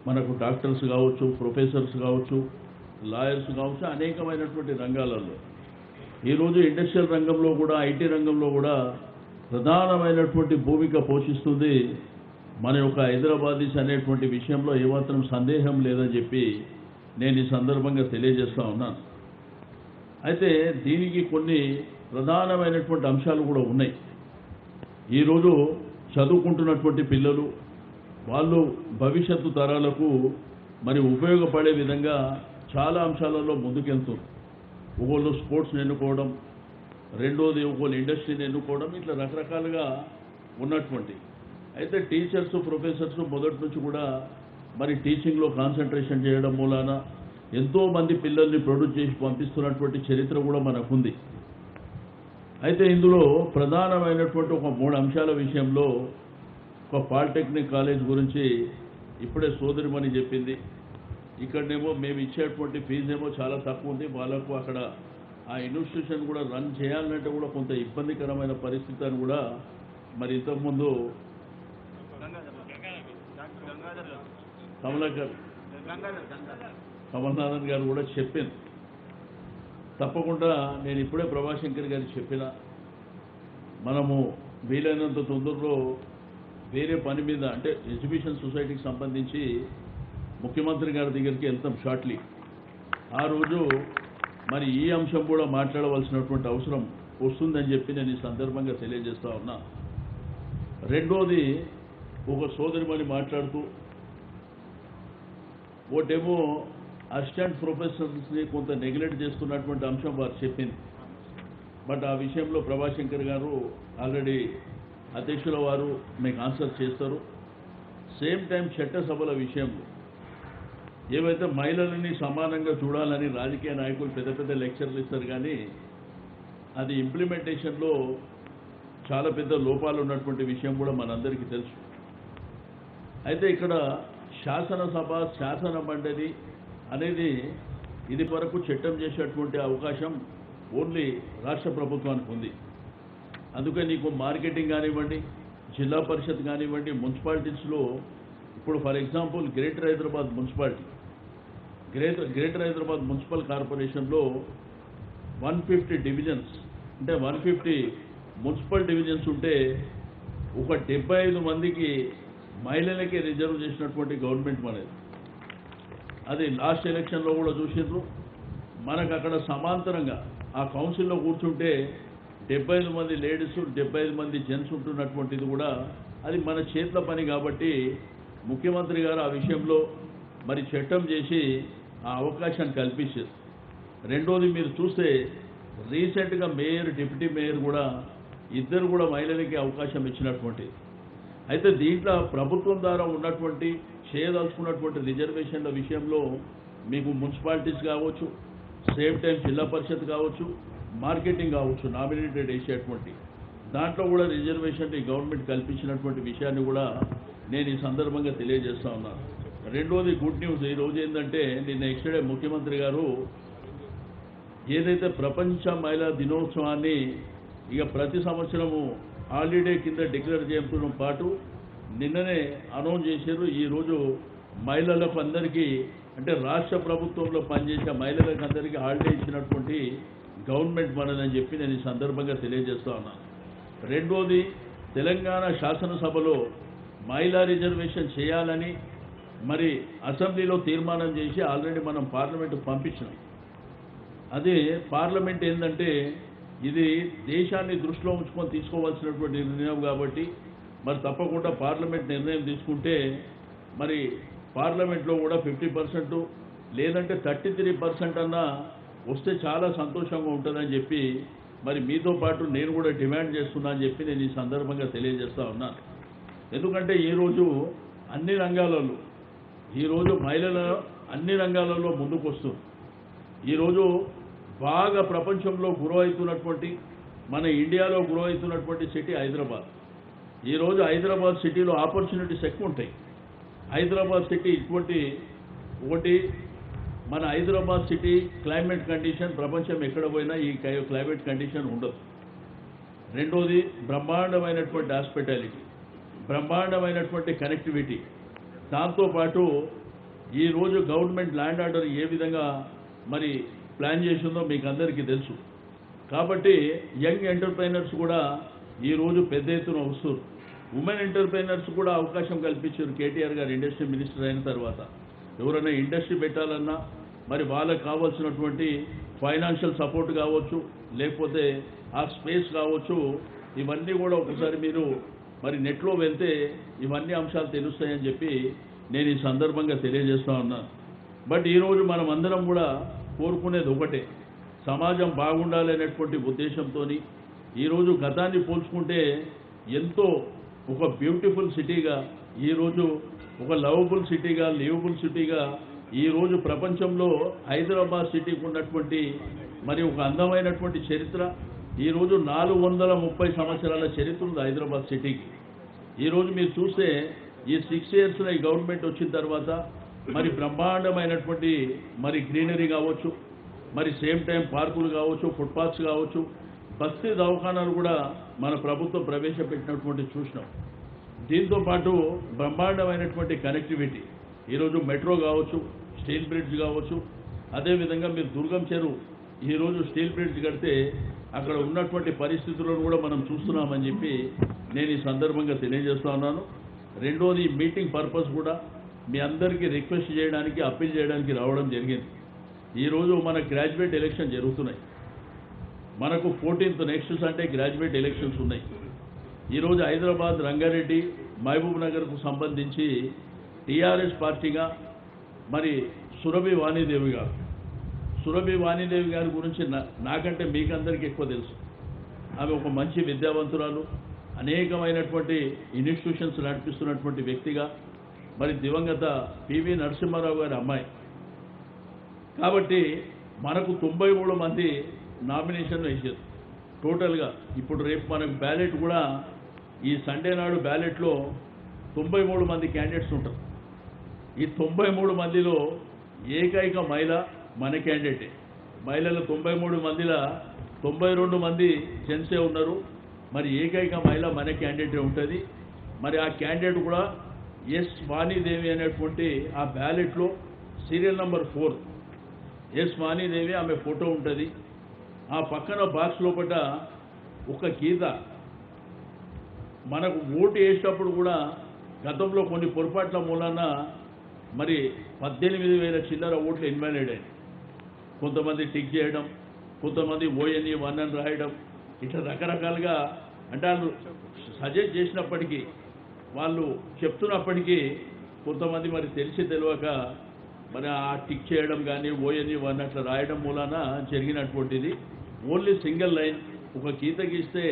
మనకు డాక్టర్స్ కావచ్చు, ప్రొఫెసర్స్ కావచ్చు, లాయర్స్ కావచ్చు, అనేకమైనటువంటి రంగాలలో ఈరోజు ఇండస్ట్రియల్ రంగంలో కూడా, ఐటీ రంగంలో కూడా ప్రధానమైనటువంటి భూమిక పోషిస్తుంది మన యొక్క హైదరాబాదీస్ అనేటువంటి విషయంలో ఏమాత్రం సందేహం లేదని చెప్పి నేను ఈ సందర్భంగా తెలియజేస్తా ఉన్నాను. అయితే దీనికి కొన్ని ప్రధానమైనటువంటి అంశాలు కూడా ఉన్నాయి. ఈరోజు చదువుకుంటున్నటువంటి పిల్లలు వాళ్ళు భవిష్యత్తు తరాలకు మరి ఉపయోగపడే విధంగా చాలా అంశాలలో ముందుకెళ్తారు. ఒకళ్ళు స్పోర్ట్స్ని ఎన్నుకోవడం, రెండోది ఒకళ్ళు ఇండస్ట్రీని ఎన్నుకోవడం, ఇట్లా రకరకాలుగా ఉన్నటువంటి. అయితే టీచర్స్, ప్రొఫెసర్స్ మొదటి నుంచి కూడా మరి టీచింగ్లో కాన్సన్ట్రేషన్ చేయడం మూలాన ఎంతోమంది పిల్లల్ని ప్రొడ్యూస్ చేసి పంపిస్తున్నటువంటి చరిత్ర కూడా మనకుంది. అయితే ఇందులో ప్రధానమైనటువంటి ఒక 3 అంశాల విషయంలో ఒక పాలిటెక్నిక్ కాలేజ్ గురించి ఇప్పుడే సోదరిమణి చెప్పింది. ఇక్కడనేమో మేము ఇచ్చేటువంటి ఫీజు ఏమో చాలా తక్కువ ఉంది, వాళ్ళకు అక్కడ ఆ ఇన్స్టిట్యూషన్ కూడా రన్ చేయాలంటే కూడా కొంత ఇబ్బందికరమైన పరిస్థితి అని కూడా మరి ఇంతకుముందు కమల్నాథన్ గారు కూడా చెప్పింది. తప్పకుండా నేను ఇప్పుడే ప్రభాశంకర్ గారికి చెప్పిన, మనము వీలైనంత తొందరలో వేరే పని మీద, అంటే ఎగ్జిబిషన్ సొసైటీకి సంబంధించి ముఖ్యమంత్రి గారి దగ్గరికి వెళ్తాం షార్ట్లీ. ఆ రోజు మరి ఈ అంశం కూడా మాట్లాడవలసినటువంటి అవసరం వస్తుందని చెప్పి నేను ఈ సందర్భంగా తెలియజేస్తా ఉన్నా. రెండోది, ఒక సోదరిమణి మాట్లాడుతూ ఒకటేమో అసిస్టెంట్ ప్రొఫెసర్స్ని కొంత నెగ్లెక్ట్ చేస్తున్నటువంటి అంశం వారు చెప్పింది. బట్ ఆ విషయంలో ప్రభాశంకర్ గారు ఆల్రెడీ అధ్యక్షుల వారు మీకు ఆన్సర్ చేస్తారు. సేమ్ టైం చట్టసభల విషయంలో ఏవైతే మహిళలని సమానంగా చూడాలని రాజకీయ నాయకులు పెద్ద పెద్ద లెక్చర్లు ఇస్తారు, కానీ అది ఇంప్లిమెంటేషన్లో చాలా పెద్ద లోపాలు ఉన్నటువంటి విషయం కూడా మనందరికీ తెలుసు. అయితే ఇక్కడ శాసనసభ, శాసన మండలి అనేది ఇది వరకు చట్టం చేసేటువంటి అవకాశం ఓన్లీ రాష్ట్ర ప్రభుత్వానికి ఉంది. అందుకే నీకు మార్కెటింగ్ కానివ్వండి, జిల్లా పరిషత్ కానివ్వండి, మున్సిపాలిటీస్లో ఇప్పుడు for example greater Hyderabad municipality, greater Hyderabad municipal కార్పొరేషన్లో 150 డివిజన్స్, అంటే 150 మున్సిపల్ డివిజన్స్ ఉంటే ఒక 75 మందికి మహిళలకే రిజర్వ్ చేసినటువంటి గవర్నమెంట్ మనది. అది లాస్ట్ ఎలక్షన్లో కూడా చూసిండ్రు. మనకు అక్కడ సమాంతరంగా ఆ కౌన్సిల్లో కూర్చుంటే 75 మంది లేడీస్, 75 మంది జెంట్స్ ఉంటున్నటువంటిది కూడా అది మన చేతుల పని. కాబట్టి ముఖ్యమంత్రి గారు ఆ విషయంలో మరి చట్టం చేసి ఆ అవకాశాన్ని కల్పించారు. రెండోది, మీరు చూస్తే రీసెంట్గా మేయర్, డిప్యూటీ మేయర్ కూడా ఇద్దరు కూడా మహిళలకి అవకాశం ఇచ్చినటువంటిది. అయితే దీంట్లో ప్రభుత్వం ద్వారా ఉన్నటువంటి చేయదలుచుకున్నటువంటి రిజర్వేషన్ల విషయంలో మీకు మున్సిపాలిటీస్ కావచ్చు, సేమ్ టైం జిల్లా పరిషత్ కావచ్చు, మార్కెటింగ్ కావచ్చు, నామినేటెడ్ వేసేటువంటి దాంట్లో కూడా రిజర్వేషన్ గవర్నమెంట్ కల్పించినటువంటి విషయాన్ని కూడా నేను ఈ సందర్భంగా తెలియజేస్తా ఉన్నాను. రెండోది గుడ్ న్యూస్. ఈరోజు ఏంటంటే నిన్న ఎక్స్టర్డే ముఖ్యమంత్రి గారు ఏదైతే ప్రపంచ మహిళా దినోత్సవాన్ని ఇక ప్రతి సంవత్సరము హాలిడే కింద డిక్లేర్ చేయడంతో పాటు నిన్ననే అనౌన్స్ చేశారు. ఈరోజు మహిళలకు అందరికీ, అంటే రాష్ట్ర ప్రభుత్వంలో పనిచేసే మహిళలకు అందరికీ హాలిడే ఇచ్చినటువంటి గవర్నమెంట్ మనదని చెప్పి నేను ఈ సందర్భంగా తెలియజేస్తా ఉన్నాను. రెండోది, తెలంగాణ శాసనసభలో మహిళా రిజర్వేషన్ చేయాలని మరి అసెంబ్లీలో తీర్మానం చేసి ఆల్రెడీ మనం పార్లమెంటు పంపించినాం. అదే పార్లమెంట్ ఏంటంటే ఇది దేశాన్ని దృష్టిలో ఉంచుకొని తీసుకోవాల్సినటువంటి నిర్ణయం కాబట్టి మరి తప్పకుండా పార్లమెంట్ నిర్ణయం తీసుకుంటే మరి పార్లమెంట్లో కూడా 50% లేదంటే 33% అన్నా వస్తే చాలా సంతోషంగా ఉంటుందని చెప్పి మరి మీతో పాటు నేను కూడా డిమాండ్ చేస్తున్నా అని చెప్పి నేను ఈ సందర్భంగా తెలియజేస్తా ఉన్నాను. ఎందుకంటే ఈరోజు అన్ని రంగాలలో ఈరోజు మహిళల అన్ని రంగాలలో ముందుకు వస్తుంది. ఈరోజు బాగా ప్రపంచంలో గ్రో అవుతున్నటువంటి, మన ఇండియాలో గ్రో అవుతున్నటువంటి సిటీ హైదరాబాద్. ఈరోజు హైదరాబాద్ సిటీలో ఆపర్చునిటీస్ ఎక్కువ ఉంటాయి. హైదరాబాద్ సిటీ ఇటువంటి ఒకటి మన హైదరాబాద్ సిటీ క్లైమేట్ కండిషన్ ప్రపంచం ఎక్కడ పోయినా ఈ క్లైమేట్ కండిషన్ ఉండదు. రెండోది బ్రహ్మాండమైనటువంటి హాస్పిటాలిటీ, బ్రహ్మాండమైనటువంటి కనెక్టివిటీ. దాంతోపాటు ఈరోజు గవర్నమెంట్ ల్యాండ్ ఆర్డర్ ఏ విధంగా మరి ప్లాన్ చేసిందో మీకు అందరికీ తెలుసు. కాబట్టి యంగ్ ఎంటర్ప్రైనర్స్ కూడా ఈరోజు పెద్ద ఎత్తున వస్తారు. ఉమెన్ ఎంటర్ప్రైనర్స్ కూడా అవకాశం కల్పించారు కేటీఆర్ గారు ఇండస్ట్రీ మినిస్టర్ అయిన తర్వాత. ఎవరైనా ఇండస్ట్రీ పెట్టాలన్నా మరి వాళ్ళకి కావాల్సినటువంటి ఫైనాన్షియల్ సపోర్ట్ కావచ్చు, లేకపోతే ఆ స్పేస్ కావచ్చు, ఇవన్నీ కూడా ఒకసారి మీరు మరి నెట్లో వెళ్తే ఇవన్నీ అంశాలు తెలుస్తాయని చెప్పి నేను ఈ సందర్భంగా తెలియజేస్తా ఉన్నాను. బట్ ఈరోజు మనం అందరం కూడా కోరుకునేది ఒకటే, సమాజం బాగుండాలనేటువంటి ఉద్దేశంతో ఈరోజు గతాన్ని పోల్చుకుంటే ఎంతో ఒక బ్యూటిఫుల్ సిటీగా, ఈరోజు ఒక లవబుల్ సిటీగా, లివబుల్ సిటీగా ఈరోజు ప్రపంచంలో హైదరాబాద్ సిటీకి ఉన్నటువంటి మరి ఒక అందమైనటువంటి చరిత్ర, ఈరోజు 430 సంవత్సరాల చరిత్ర ఉంది హైదరాబాద్ సిటీకి. ఈరోజు మీరు చూస్తే ఈ 6 ఇయర్స్లో ఈ గవర్నమెంట్ వచ్చిన తర్వాత మరి బ్రహ్మాండమైనటువంటి మరి గ్రీనరీ కావచ్చు, మరి సేమ్ టైం పార్కులు కావచ్చు, ఫుట్పాత్స్ కావచ్చు, బస్తీ దవాఖానాలు కూడా మన ప్రభుత్వం ప్రవేశపెట్టినటువంటి చూసినాం. దీంతోపాటు బ్రహ్మాండమైనటువంటి కనెక్టివిటీ, ఈరోజు మెట్రో కావచ్చు, స్టీల్ బ్రిడ్జ్ కావచ్చు, అదేవిధంగా మీరు దుర్గం చెరువు ఈరోజు స్టీల్ బ్రిడ్జ్ కడితే అక్కడ ఉన్నటువంటి పరిస్థితులను కూడా మనం చూస్తున్నామని చెప్పి నేను ఈ సందర్భంగా తెలియజేస్తా ఉన్నాను. రెండోది మీటింగ్ పర్పస్ కూడా మీ అందరికీ రిక్వెస్ట్ చేయడానికి, అప్పీల్ చేయడానికి రావడం జరిగింది. ఈరోజు మన గ్రాడ్యుయేట్ ఎలక్షన్ జరుగుతున్నాయి. మనకు 14th next Sunday graduate elections ఉన్నాయి. ఈరోజు హైదరాబాద్, రంగారెడ్డి, మహబూబ్ నగర్కు సంబంధించి టీఆర్ఎస్ పార్టీగా మరి సురభి వాణిదేవి గారి గురించి నాకంటే మీకందరికీ ఎక్కువ తెలుసు. ఆమె ఒక మంచి విద్యావంతురాలు, అనేకమైనటువంటి ఇన్స్టిట్యూషన్స్ నడిపిస్తున్నటువంటి వ్యక్తిగా, మరి దివంగత పివి నరసింహారావు గారి అమ్మాయి. కాబట్టి మనకు 93 మంది నామినేషన్ వేసారు టోటల్గా. ఇప్పుడు రేపు మనకు బ్యాలెట్ కూడా ఈ సండే నాడు బ్యాలెట్లో 93 మంది క్యాండిడేట్స్ ఉంటారు. ఈ 93 మందిలో ఏకైక మహిళ మన క్యాండిడేటే. మహిళలు 93 మందిలో 92 మంది జెంట్సే ఉన్నారు. మరి ఏకైక మహిళ మన క్యాండిడేటే ఉంటుంది. మరి ఆ క్యాండిడేట్ కూడా ఎస్ వాణిదేవి అనేటువంటి ఆ బ్యాలెట్లో సీరియల్ నెంబర్ 4 ఎస్ వాణిదేవి, ఆమె ఫోటో ఉంటుంది. ఆ పక్కన బాక్స్ లోపల ఒక గీత. మనకు ఓటు వేసేటప్పుడు కూడా గతంలో కొన్ని పొరపాట్ల మూలాన మరి 18,000 చిల్లర ఓట్లు ఇన్వాలిడ్ అయ్యాయి. కొంతమంది టిక్ చేయడం, కొంతమంది ONE 1 అని రాయడం, ఇట్లా రకరకాలుగా. అంటే వాళ్ళు సజెస్ట్ చేసినప్పటికీ, వాళ్ళు చెప్తున్నప్పటికీ కొంతమంది మరి తెలిసి తెలియక మరి ఆ టిక్ చేయడం కానీ ONE 1 అట్లా రాయడం మూలాన జరిగినటువంటిది. ఓన్లీ సింగిల్ లైన్ ఒక గీత గీస్తే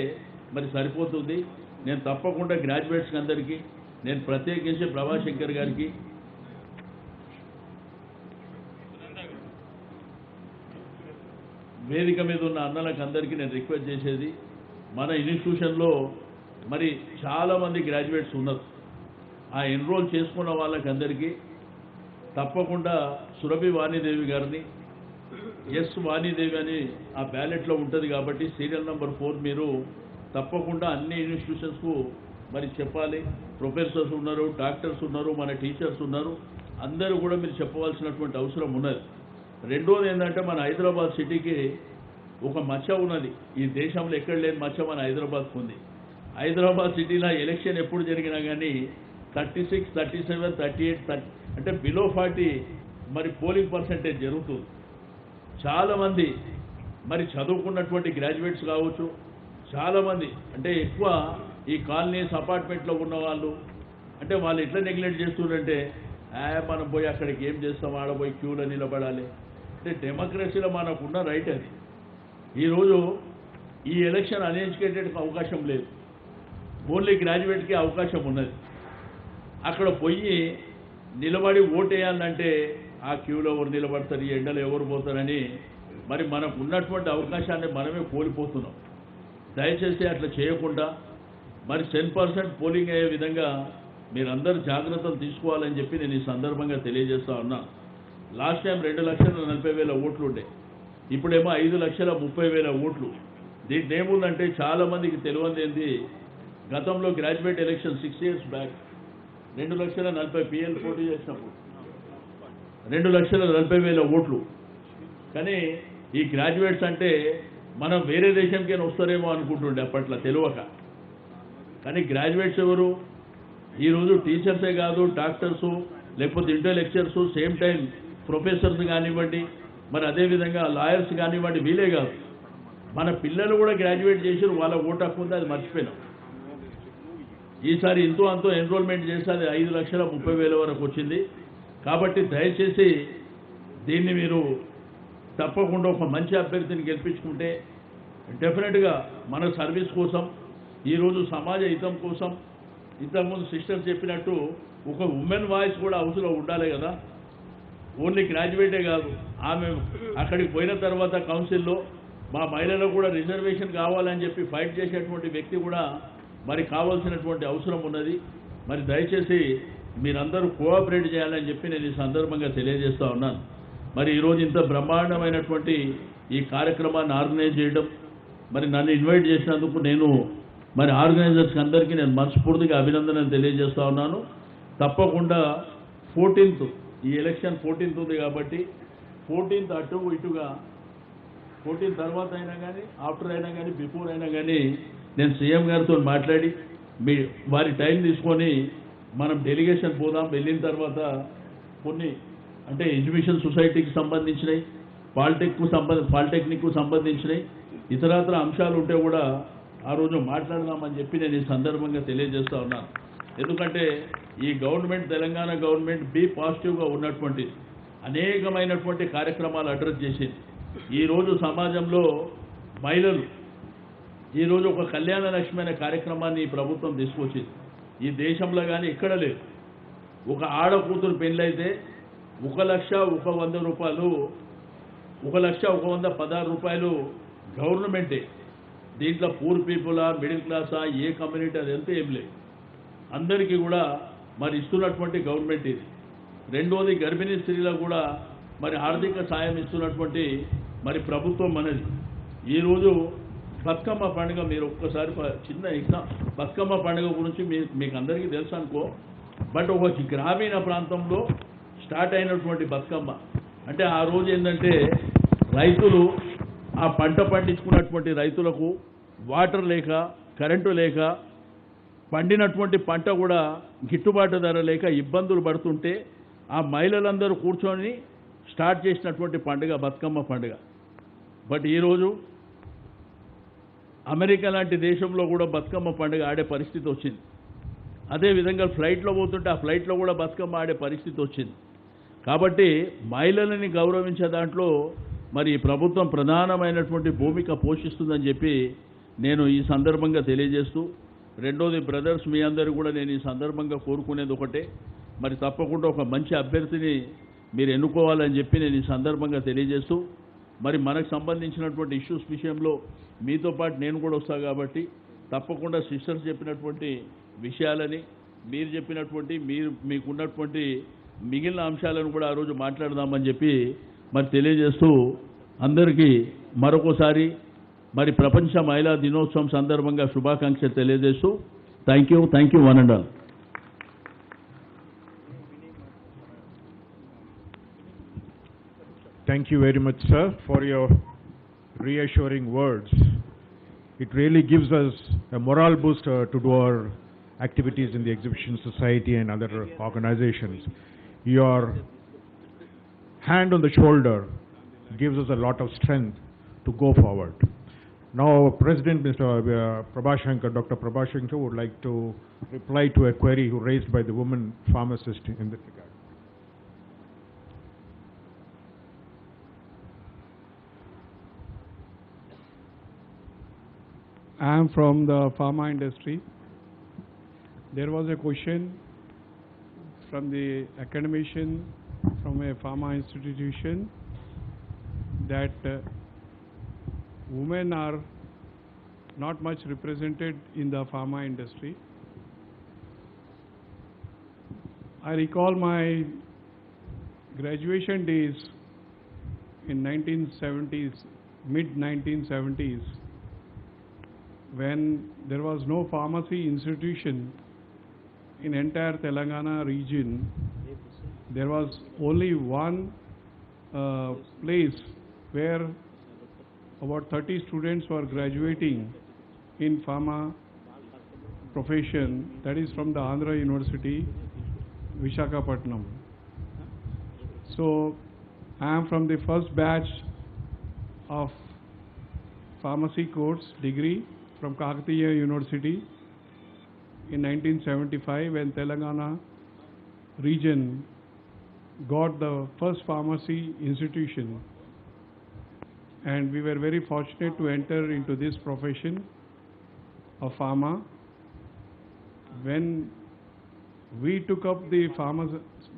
మరి సరిపోతుంది. నేను తప్పకుండా గ్రాడ్యుయేట్స్కి అందరికీ, నేను ప్రత్యేకించి ప్రభాశంకర్ గారికి, వేదిక మీద ఉన్న అన్నలకు అందరికీ నేను రిక్వెస్ట్ చేసేది, మన ఇన్స్టిట్యూషన్లో మరి చాలామంది గ్రాడ్యుయేట్స్ ఉన్నారు. ఆ ఎన్రోల్ చేసుకున్న వాళ్ళకందరికీ తప్పకుండా సురభి వాణిదేవి గారిని, ఎస్ వాణిదేవి అని ఆ బ్యాలెట్లో ఉంటుంది కాబట్టి సీరియల్ నెంబర్ 4 మీరు తప్పకుండా అన్ని ఇన్స్టిట్యూషన్స్కు మరి చెప్పాలి. ప్రొఫెసర్స్ ఉన్నారు, డాక్టర్స్ ఉన్నారు, మన టీచర్స్ ఉన్నారు, అందరూ కూడా మీరు చెప్పవలసినటువంటి అవసరం ఉన్నది. రెండోది ఏంటంటే మన హైదరాబాద్ సిటీకి ఒక మచ్చ ఉన్నది. ఈ దేశంలో ఎక్కడ లేని మచ్చ మన హైదరాబాద్కు ఉంది. హైదరాబాద్ సిటీలో ఎలక్షన్ ఎప్పుడు జరిగినా కానీ 36, 37, 38 అంటే బిలో 40 మరి పోలింగ్ పర్సెంటేజ్ జరుగుతుంది. చాలామంది మరి చదువుకున్నటువంటి గ్రాడ్యుయేట్స్ కావచ్చు, చాలామంది అంటే ఎక్కువ ఈ కాలనీస్ అపార్ట్మెంట్లో ఉన్న వాళ్ళు, అంటే వాళ్ళు ఎట్లా నెగ్లెక్ట్ చేస్తున్నారంటే మనం పోయి అక్కడికి ఏం చేస్తాం, ఆడపోయి క్యూలో నిలబడాలి. అంటే డెమోక్రసీలో మనకున్న రైట్ అది. ఈరోజు ఈ ఎలక్షన్ అన్ఎడ్యుకేటెడ్కి అవకాశం లేదు, ఓన్లీ గ్రాడ్యుయేట్కి అవకాశం ఉన్నది. అక్కడ పోయి నిలబడి ఓటేయాలంటే ఆ క్యూలో ఎవరు నిలబడతారు, ఈ ఎండలో ఎవరు పోతారని మరి మనకు ఉన్నటువంటి అవకాశాన్ని మనమే కోల్పోతున్నాం. దయచేసి అట్లా చేయకుండా మరి 10% పోలింగ్ అయ్యే విధంగా మీరందరూ జాగ్రత్తలు తీసుకోవాలని చెప్పి నేను ఈ సందర్భంగా తెలియజేస్తా ఉన్నా. లాస్ట్ టైం 2,40,000 ఓట్లు ఉండే, ఇప్పుడేమో 5,30,000 ఓట్లు. దీంట్లో ఏముందంటే చాలామందికి తెలియదు ఏంది, గతంలో graduate election 6 years back 2,40,000 PL పోటీ చేసినప్పుడు 2,40,000 ఓట్లు. కానీ ఈ గ్రాడ్యుయేట్స్ అంటే మనం వేరే దేశంకైనా వస్తారేమో అనుకుంటుండే అప్పట్లో తెలియక. కానీ గ్రాడ్యుయేట్స్ ఎవరు? ఈరోజు టీచర్సే కాదు, డాక్టర్సు, లేకపోతే inter lecturers, same time professors కానివ్వండి, మరి అదేవిధంగా లాయర్స్ కానివ్వండి, వీలే కాదు, మన పిల్లలు కూడా గ్రాడ్యుయేట్ చేసి వాళ్ళ ఓటు హక్కు ఉంది, అది మర్చిపోయినాం. ఈసారి ఇంతో అంతో ఎన్రోల్మెంట్ చేస్తే అది 5,30,000 వరకు వచ్చింది. కాబట్టి దయచేసి దీన్ని మీరు తప్పకుండా ఒక మంచి అభ్యర్థిని గెలిపించుకుంటే డెఫినెట్గా మన సర్వీస్ కోసం, ఈరోజు సమాజ హితం కోసం, ఇంతకుముందు సిస్టర్ చెప్పినట్టు ఒక ఉమెన్ వాయిస్ కూడా హౌస్లో ఉండాలి కదా. ఓన్లీ గ్రాడ్యుయేటే కాదు, ఆమె అక్కడికి పోయిన తర్వాత కౌన్సిల్లో మా మహిళలకు కూడా రిజర్వేషన్ కావాలని చెప్పి ఫైట్ చేసేటువంటి వ్యక్తి కూడా మరి కావాల్సినటువంటి అవసరం ఉన్నది. మరి దయచేసి మీరందరూ కోఆపరేట్ చేయాలని చెప్పి నేను ఈ సందర్భంగా తెలియజేస్తూ ఉన్నాను. మరి ఈరోజు ఇంత బ్రహ్మాండమైనటువంటి ఈ కార్యక్రమాన్ని ఆర్గనైజ్ చేయడం, మరి నన్ను ఇన్వైట్ చేసినందుకు నేను మరి ఆర్గనైజర్స్కి అందరికీ నేను మనస్ఫూర్తిగా అభినందనలు తెలియజేస్తూ ఉన్నాను. తప్పకుండా 14th ఈ ఎలక్షన్ 14th ఉంది కాబట్టి 14th అటు ఇటుగా 14 తర్వాత అయినా కానీ, ఆఫ్టర్ అయినా కానీ, బిఫోర్ అయినా కానీ నేను సీఎం గారితో మాట్లాడి వారి టైం తీసుకొని మనం డెలిగేషన్ పోదాం. వెళ్ళిన తర్వాత కొన్ని అంటే ఎడ్యుకేషన్ సొసైటీకి సంబంధించినవి, పాలిటెక్నిక్కు సంబంధించినవి ఇతరత్ర అంశాలు ఉంటే కూడా ఆ రోజు మాట్లాడదామని చెప్పి నేను ఈ సందర్భంగా తెలియజేస్తూ ఉన్నాను. ఎందుకంటే ఈ గవర్నమెంట్, తెలంగాణ గవర్నమెంట్ బీ పాజిటివ్గా ఉన్నటువంటి అనేకమైనటువంటి కార్యక్రమాలు అడ్రస్ చేసింది. ఈరోజు సమాజంలో మహిళలు ఈరోజు ఒక కళ్యాణ లక్ష్మి అనే కార్యక్రమాన్ని ఈ ప్రభుత్వం తీసుకొచ్చింది. ఈ దేశంలో కానీ ఎక్కడ లేదు. ఒక ఆడ కూతురు పెళ్ళైతే 1,00,100 రూపాయలు, 1,00,116 రూపాయలు గవర్నమెంటే. దీంట్లో పూర్ పీపులా, మిడిల్ క్లాసా, ఏ కమ్యూనిటీ అదంతా ఏం లేదు, అందరికీ కూడా మరి ఇస్తున్నటువంటి గవర్నమెంట్ ఇది. రెండోది గర్భిణీ స్త్రీలకు కూడా మరి ఆర్థిక సాయం ఇస్తున్నటువంటి మరి ప్రభుత్వం మనది. ఈరోజు బతుకమ్మ పండుగ, మీరు ఒక్కసారి చిన్న ఎగ్జామ్, బతుకమ్మ పండుగ గురించి మీకు అందరికీ తెలుసు అనుకో, బట్ ఒక గ్రామీణ ప్రాంతంలో స్టార్ట్ అయినటువంటి బతుకమ్మ అంటే ఆ రోజు ఏంటంటే రైతులు ఆ పంట పండించుకున్నటువంటి రైతులకు వాటర్ లేక, కరెంటు లేక, పండినటువంటి పంట కూడా గిట్టుబాటు ధర లేక ఇబ్బందులు పడుతుంటే ఆ మహిళలందరూ కూర్చొని స్టార్ట్ చేసినటువంటి పండుగ బతుకమ్మ పండుగ. బట్ ఈరోజు అమెరికా లాంటి దేశంలో కూడా బతుకమ్మ పండుగ ఆడే పరిస్థితి వచ్చింది. అదేవిధంగా ఫ్లైట్లో పోతుంటే ఆ ఫ్లైట్లో కూడా బతుకమ్మ ఆడే పరిస్థితి వచ్చింది. కాబట్టి మహిళలని గౌరవించే దాంట్లో మరి ప్రభుత్వం ప్రధానమైనటువంటి భూమిక పోషిస్తుందని చెప్పి నేను ఈ సందర్భంగా తెలియజేస్తూ, రెండోది బ్రదర్స్ మీ అందరూ కూడా నేను ఈ సందర్భంగా కోరుకునేది ఒకటే, మరి తప్పకుండా ఒక మంచి అభ్యర్థిని మీరు ఎన్నుకోవాలని చెప్పి నేను ఈ సందర్భంగా తెలియజేస్తూ, మరి మనకు సంబంధించినటువంటి ఇష్యూస్ విషయంలో మీతో పాటు నేను కూడా వస్తాను కాబట్టి తప్పకుండా సిస్టర్స్ చెప్పినటువంటి విషయాలని, మీరు చెప్పినటువంటి మీకున్నటువంటి మిగిలిన అంశాలను కూడా ఆ రోజు మాట్లాడదామని చెప్పి మరి తెలియజేస్తూ, అందరికీ మరొకసారి మరి ప్రపంచ మహిళా దినోత్సవం సందర్భంగా శుభాకాంక్షలు తెలియజేస్తూ thank you one and all. Thank you very much, sir, for your reassuring words. It really gives us a morale booster to do our activities in the Exhibition Society and other organizations. Your hand on the shoulder gives us a lot of strength to go forward. Now, our President, Mr. Prabhashankar, Dr. Prabhashankar, would like to reply to a query raised by the woman pharmacist in this regard. I am from the pharma industry. There was a question from the academician from a pharma institution that women are not much represented in the pharma industry. I recall my graduation days in 1970s, mid-1970s, when there was no pharmacy institution in entire Telangana region. There was only one place where about 30 students were graduating in pharma profession, that is from the Andhra University, Visakhapatnam. So I am from the first batch of pharmacy course degree from Kakatiya University in 1975, when Telangana region got the first pharmacy institution, and we were very fortunate to enter into this profession of pharma. When we took up the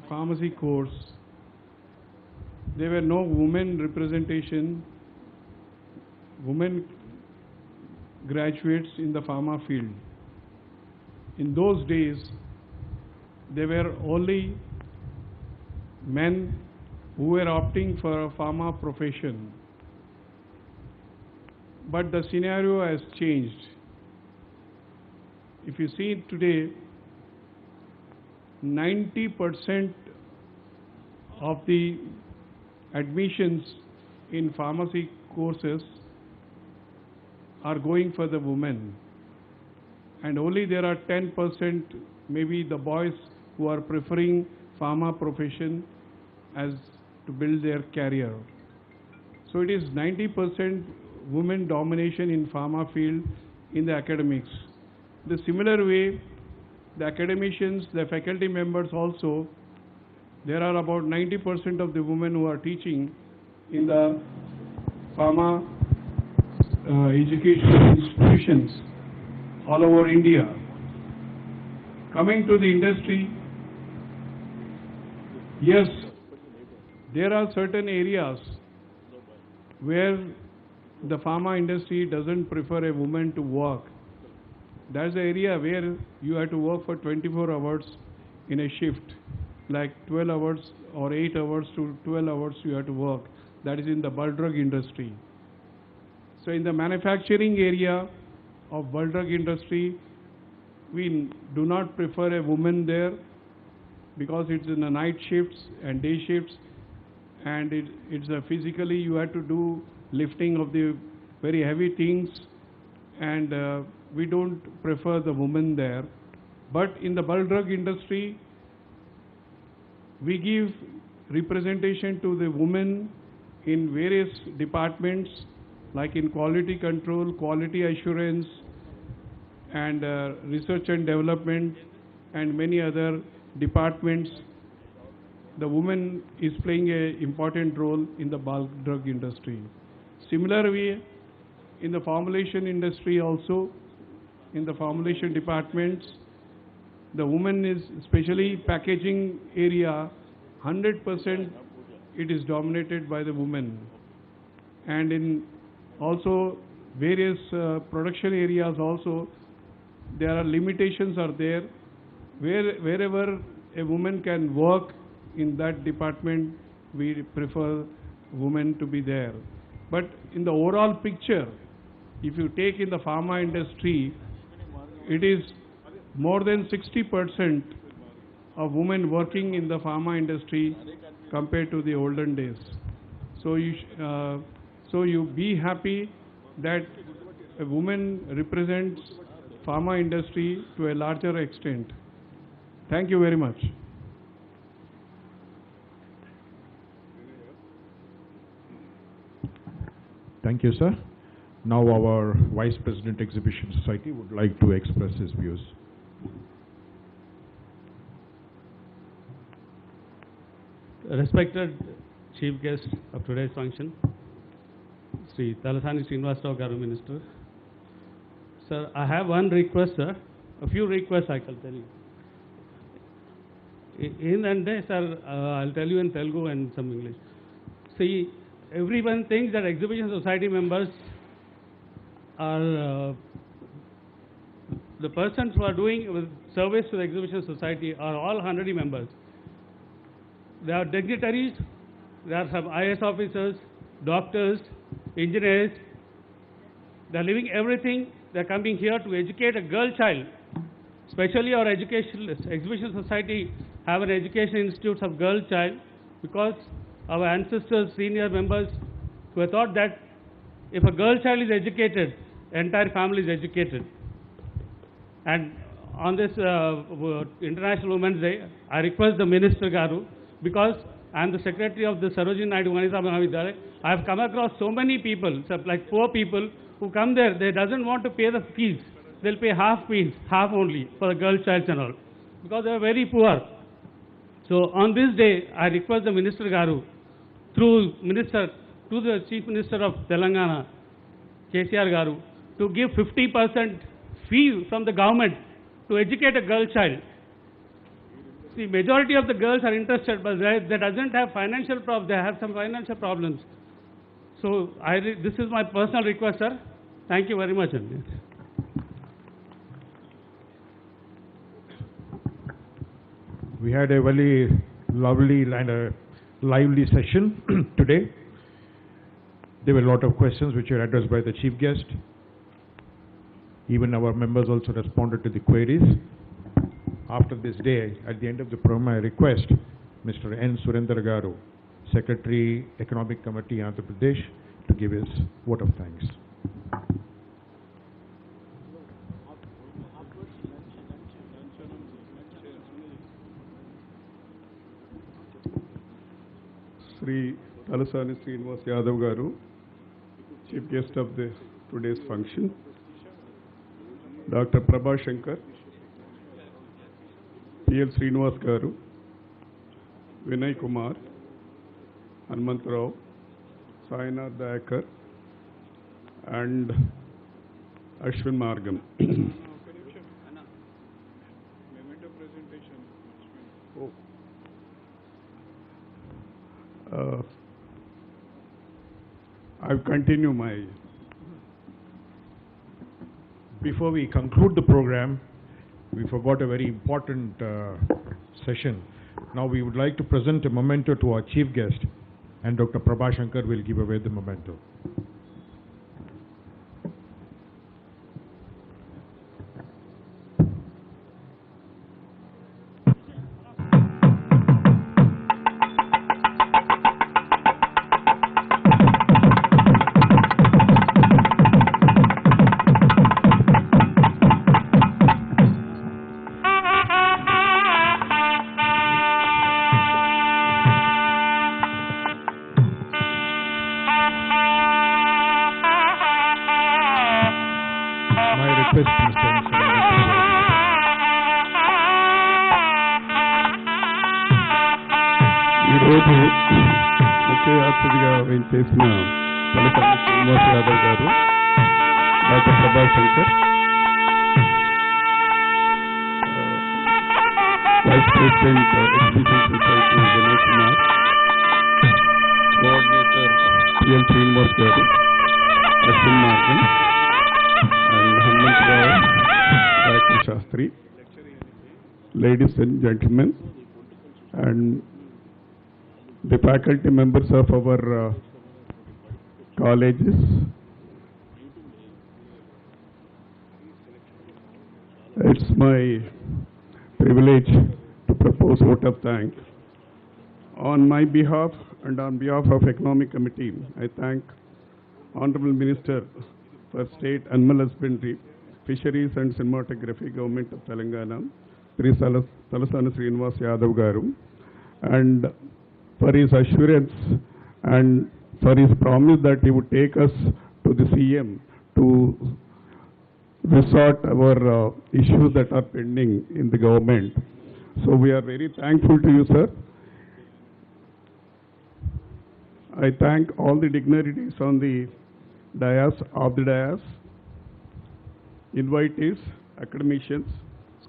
pharmacy course, there were no women representation, women graduates in the pharma field. In those days, there were only men who were opting for a pharma profession. But the scenario has changed. If you see today, 90% of the admissions in pharmacy courses are going for the women, and only there are 10% maybe the boys who are preferring pharma profession as to build their career. So it is 90% women domination in pharma field in the academics. The similar way, the academicians, the faculty members also, there are about 90% of the women who are teaching in the pharma educational institutions all over India. Coming to the industry, yes, there are certain areas where the pharma industry doesn't prefer a woman to work. That's the area where you have to work for 24 hours in a shift, like 12 hours or 8 hours to 12 hours you have to work. That is in the bulk drug industry. So in the manufacturing area of bulk drug industry, we do not prefer a woman there because it's in the night shifts and day shifts, and it's physically you have to do lifting of the very heavy things, and we don't prefer the woman there. But in the bulk drug industry, we give representation to the women in various departments, like in quality control, quality assurance, and research and development, and many other departments. The woman is playing an important role in the bulk drug industry. Similarly, in the formulation industry also, in the formulation departments, the woman is, especially packaging area, 100% it is dominated by the woman. And in also various production areas also, there are limitations are there. Wherever a woman can work in that department, we prefer women to be there. But in the overall picture, if you take in the pharma industry, it is more than 60% of women working in the pharma industry compared to the olden days. So you be happy that a woman represents pharma industry to a larger extent. Thank you very much. Thank you, sir. Now our Vice President Exhibition Society would like to express his views. Respected Chief Guest of today's function, Sri Talasani Srinivasarao Garu, Minister. Sir, I have one request, sir. A few requests I can tell you. In and day, sir, I'll tell you in Telugu and some English. See, everyone thinks that Exhibition Society members are the persons who are doing service to the Exhibition Society are all honorary members. there are dignitaries, there are some IAS officers, doctors, engineers. They are leaving everything. They are coming here to educate a girl child. Especially our exhibition society have an education institute of girl child, because our ancestors, senior members, who thought that if a girl child is educated, entire family is educated. And on this International Women's Day, I request the Minister Garu, because I am the secretary of the Sarojini Naidu Vanitha Mahavidyalaya, I have come across so many people, like poor people, who come there, they doesn't want to pay the fees. They'll pay half fees, half only, for the girl child and all, because they are very poor. So on this day, I request the Minister Garu, through Minister, to the Chief Minister of Telangana, KCR Garu, to give 50% fee from the government to educate a girl child. See, majority of the girls are interested, but they doesn't have financial problems. They have some financial problems. So this is my personal request, sir. Thank you very much. We had a very lovely and a lively session today. There were a lot of questions which were addressed by the chief guest. Even our members also responded to the queries. After this day, at the end of the program, I request Mr. N. Surendra Garu, Secretary, Economic Committee, Andhra Pradesh, to give his vote of thanks. Sri Talasani Srinivas Yadav Garu, Chief Guest of today's function, Dr. Prabha Shankar, P.L. Srinivas Garu, Vinay Kumar, Hanmant Rao, Sainath Dayakar, and Ashwin Margam. I'll continue my... Before we conclude the program, we forgot a very important session. Now we would like to present a memento to our chief guest, and Dr. Prabha Shankar will give away the memento. ఈరోజు ముఖ్య అతిథిగా వేయించేసిన Talasani Srinivas Yadav garu, doctor Prabha Shankar, vice president exhibition society Vinay Kumar, coordinator PL Srinivas garu, Ashwin మార్గన్ and Hanumantharao Raikar Shastri, ladies and gentlemen, and the faculty members of our colleges, it's my privilege to propose vote of thanks. On my behalf and on behalf of Economic Committee, I thank Honorable Minister for State Animal Husbandry, Fisheries and Cinematography, Government of Telangana, Sri Talasani Srinivas Yadav Garu, and for his assurance and for his promise that he would take us to the CM to resort our issues that are pending in the government. So we are very thankful to you, sir. I thank all the dignitaries on the dais, invitees, academicians,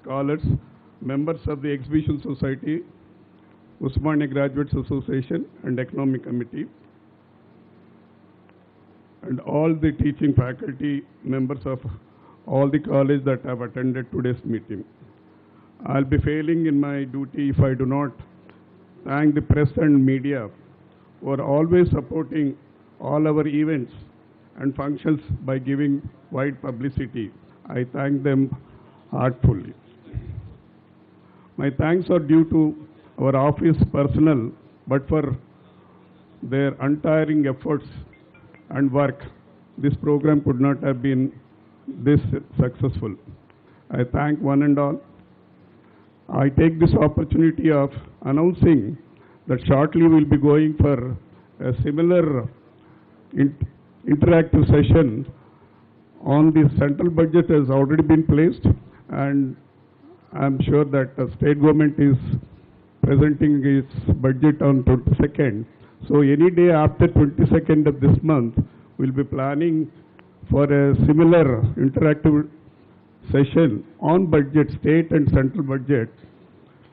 scholars, members of the Exhibition Society, Usmania Graduates Association and Economic Committee, and all the teaching faculty, members of all the colleges that have attended today's meeting. I'll be failing in my duty if I do not thank the press and media who are always supporting all our events and functions by giving wide publicity. I thank them heartfully. My thanks are due to our office personnel, but for their untiring efforts and work, this program could not have been this successful. I thank one and all. I take this opportunity of announcing that shortly we'll be going for a similar interactive session on the central budget has already been placed, and I'm sure that the state government is presenting its budget on 22nd. So any day after 22nd of this month, we'll be planning for a similar interactive session on budget, state and central budget.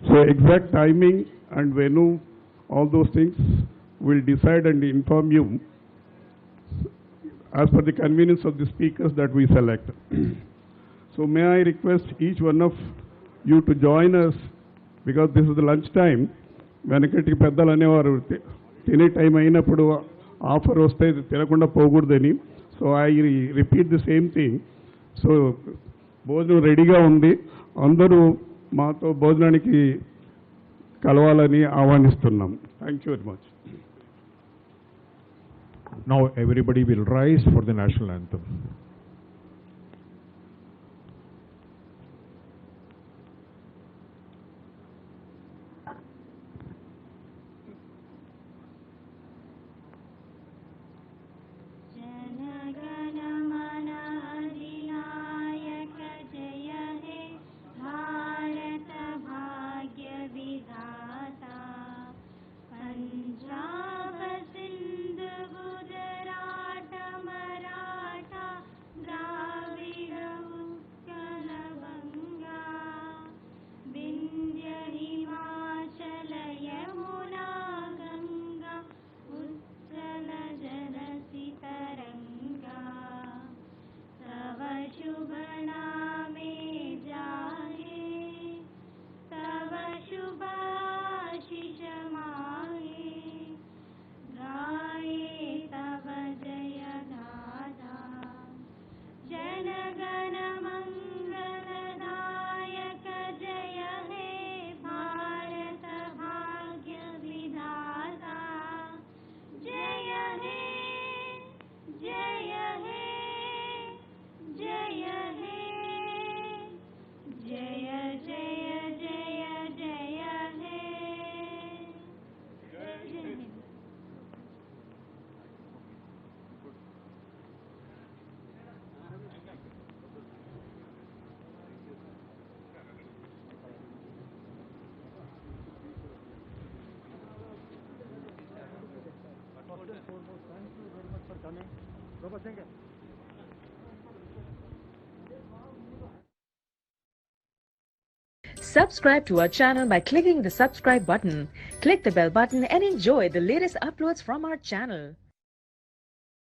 So exact timing and venue, all those things, we'll decide and inform you as per the convenience of the speakers that we select. So may I request each one of you to join us, because this is the lunch time. వెనకటికి పెద్దలు అనేవారు తినే time అయినప్పుడు offer వస్తే తినకుండా పోకూడదని. So I repeat the same thing. So భోజనం రెడీగా ఉంది, అందరూ మాతో భోజనానికి కలవాలని ఆహ్వానిస్తున్నాం. Thank you very much. Now everybody will rise for the national anthem. Subscribe to our channel by clicking the subscribe button. Click the bell button and enjoy the latest uploads from our channel.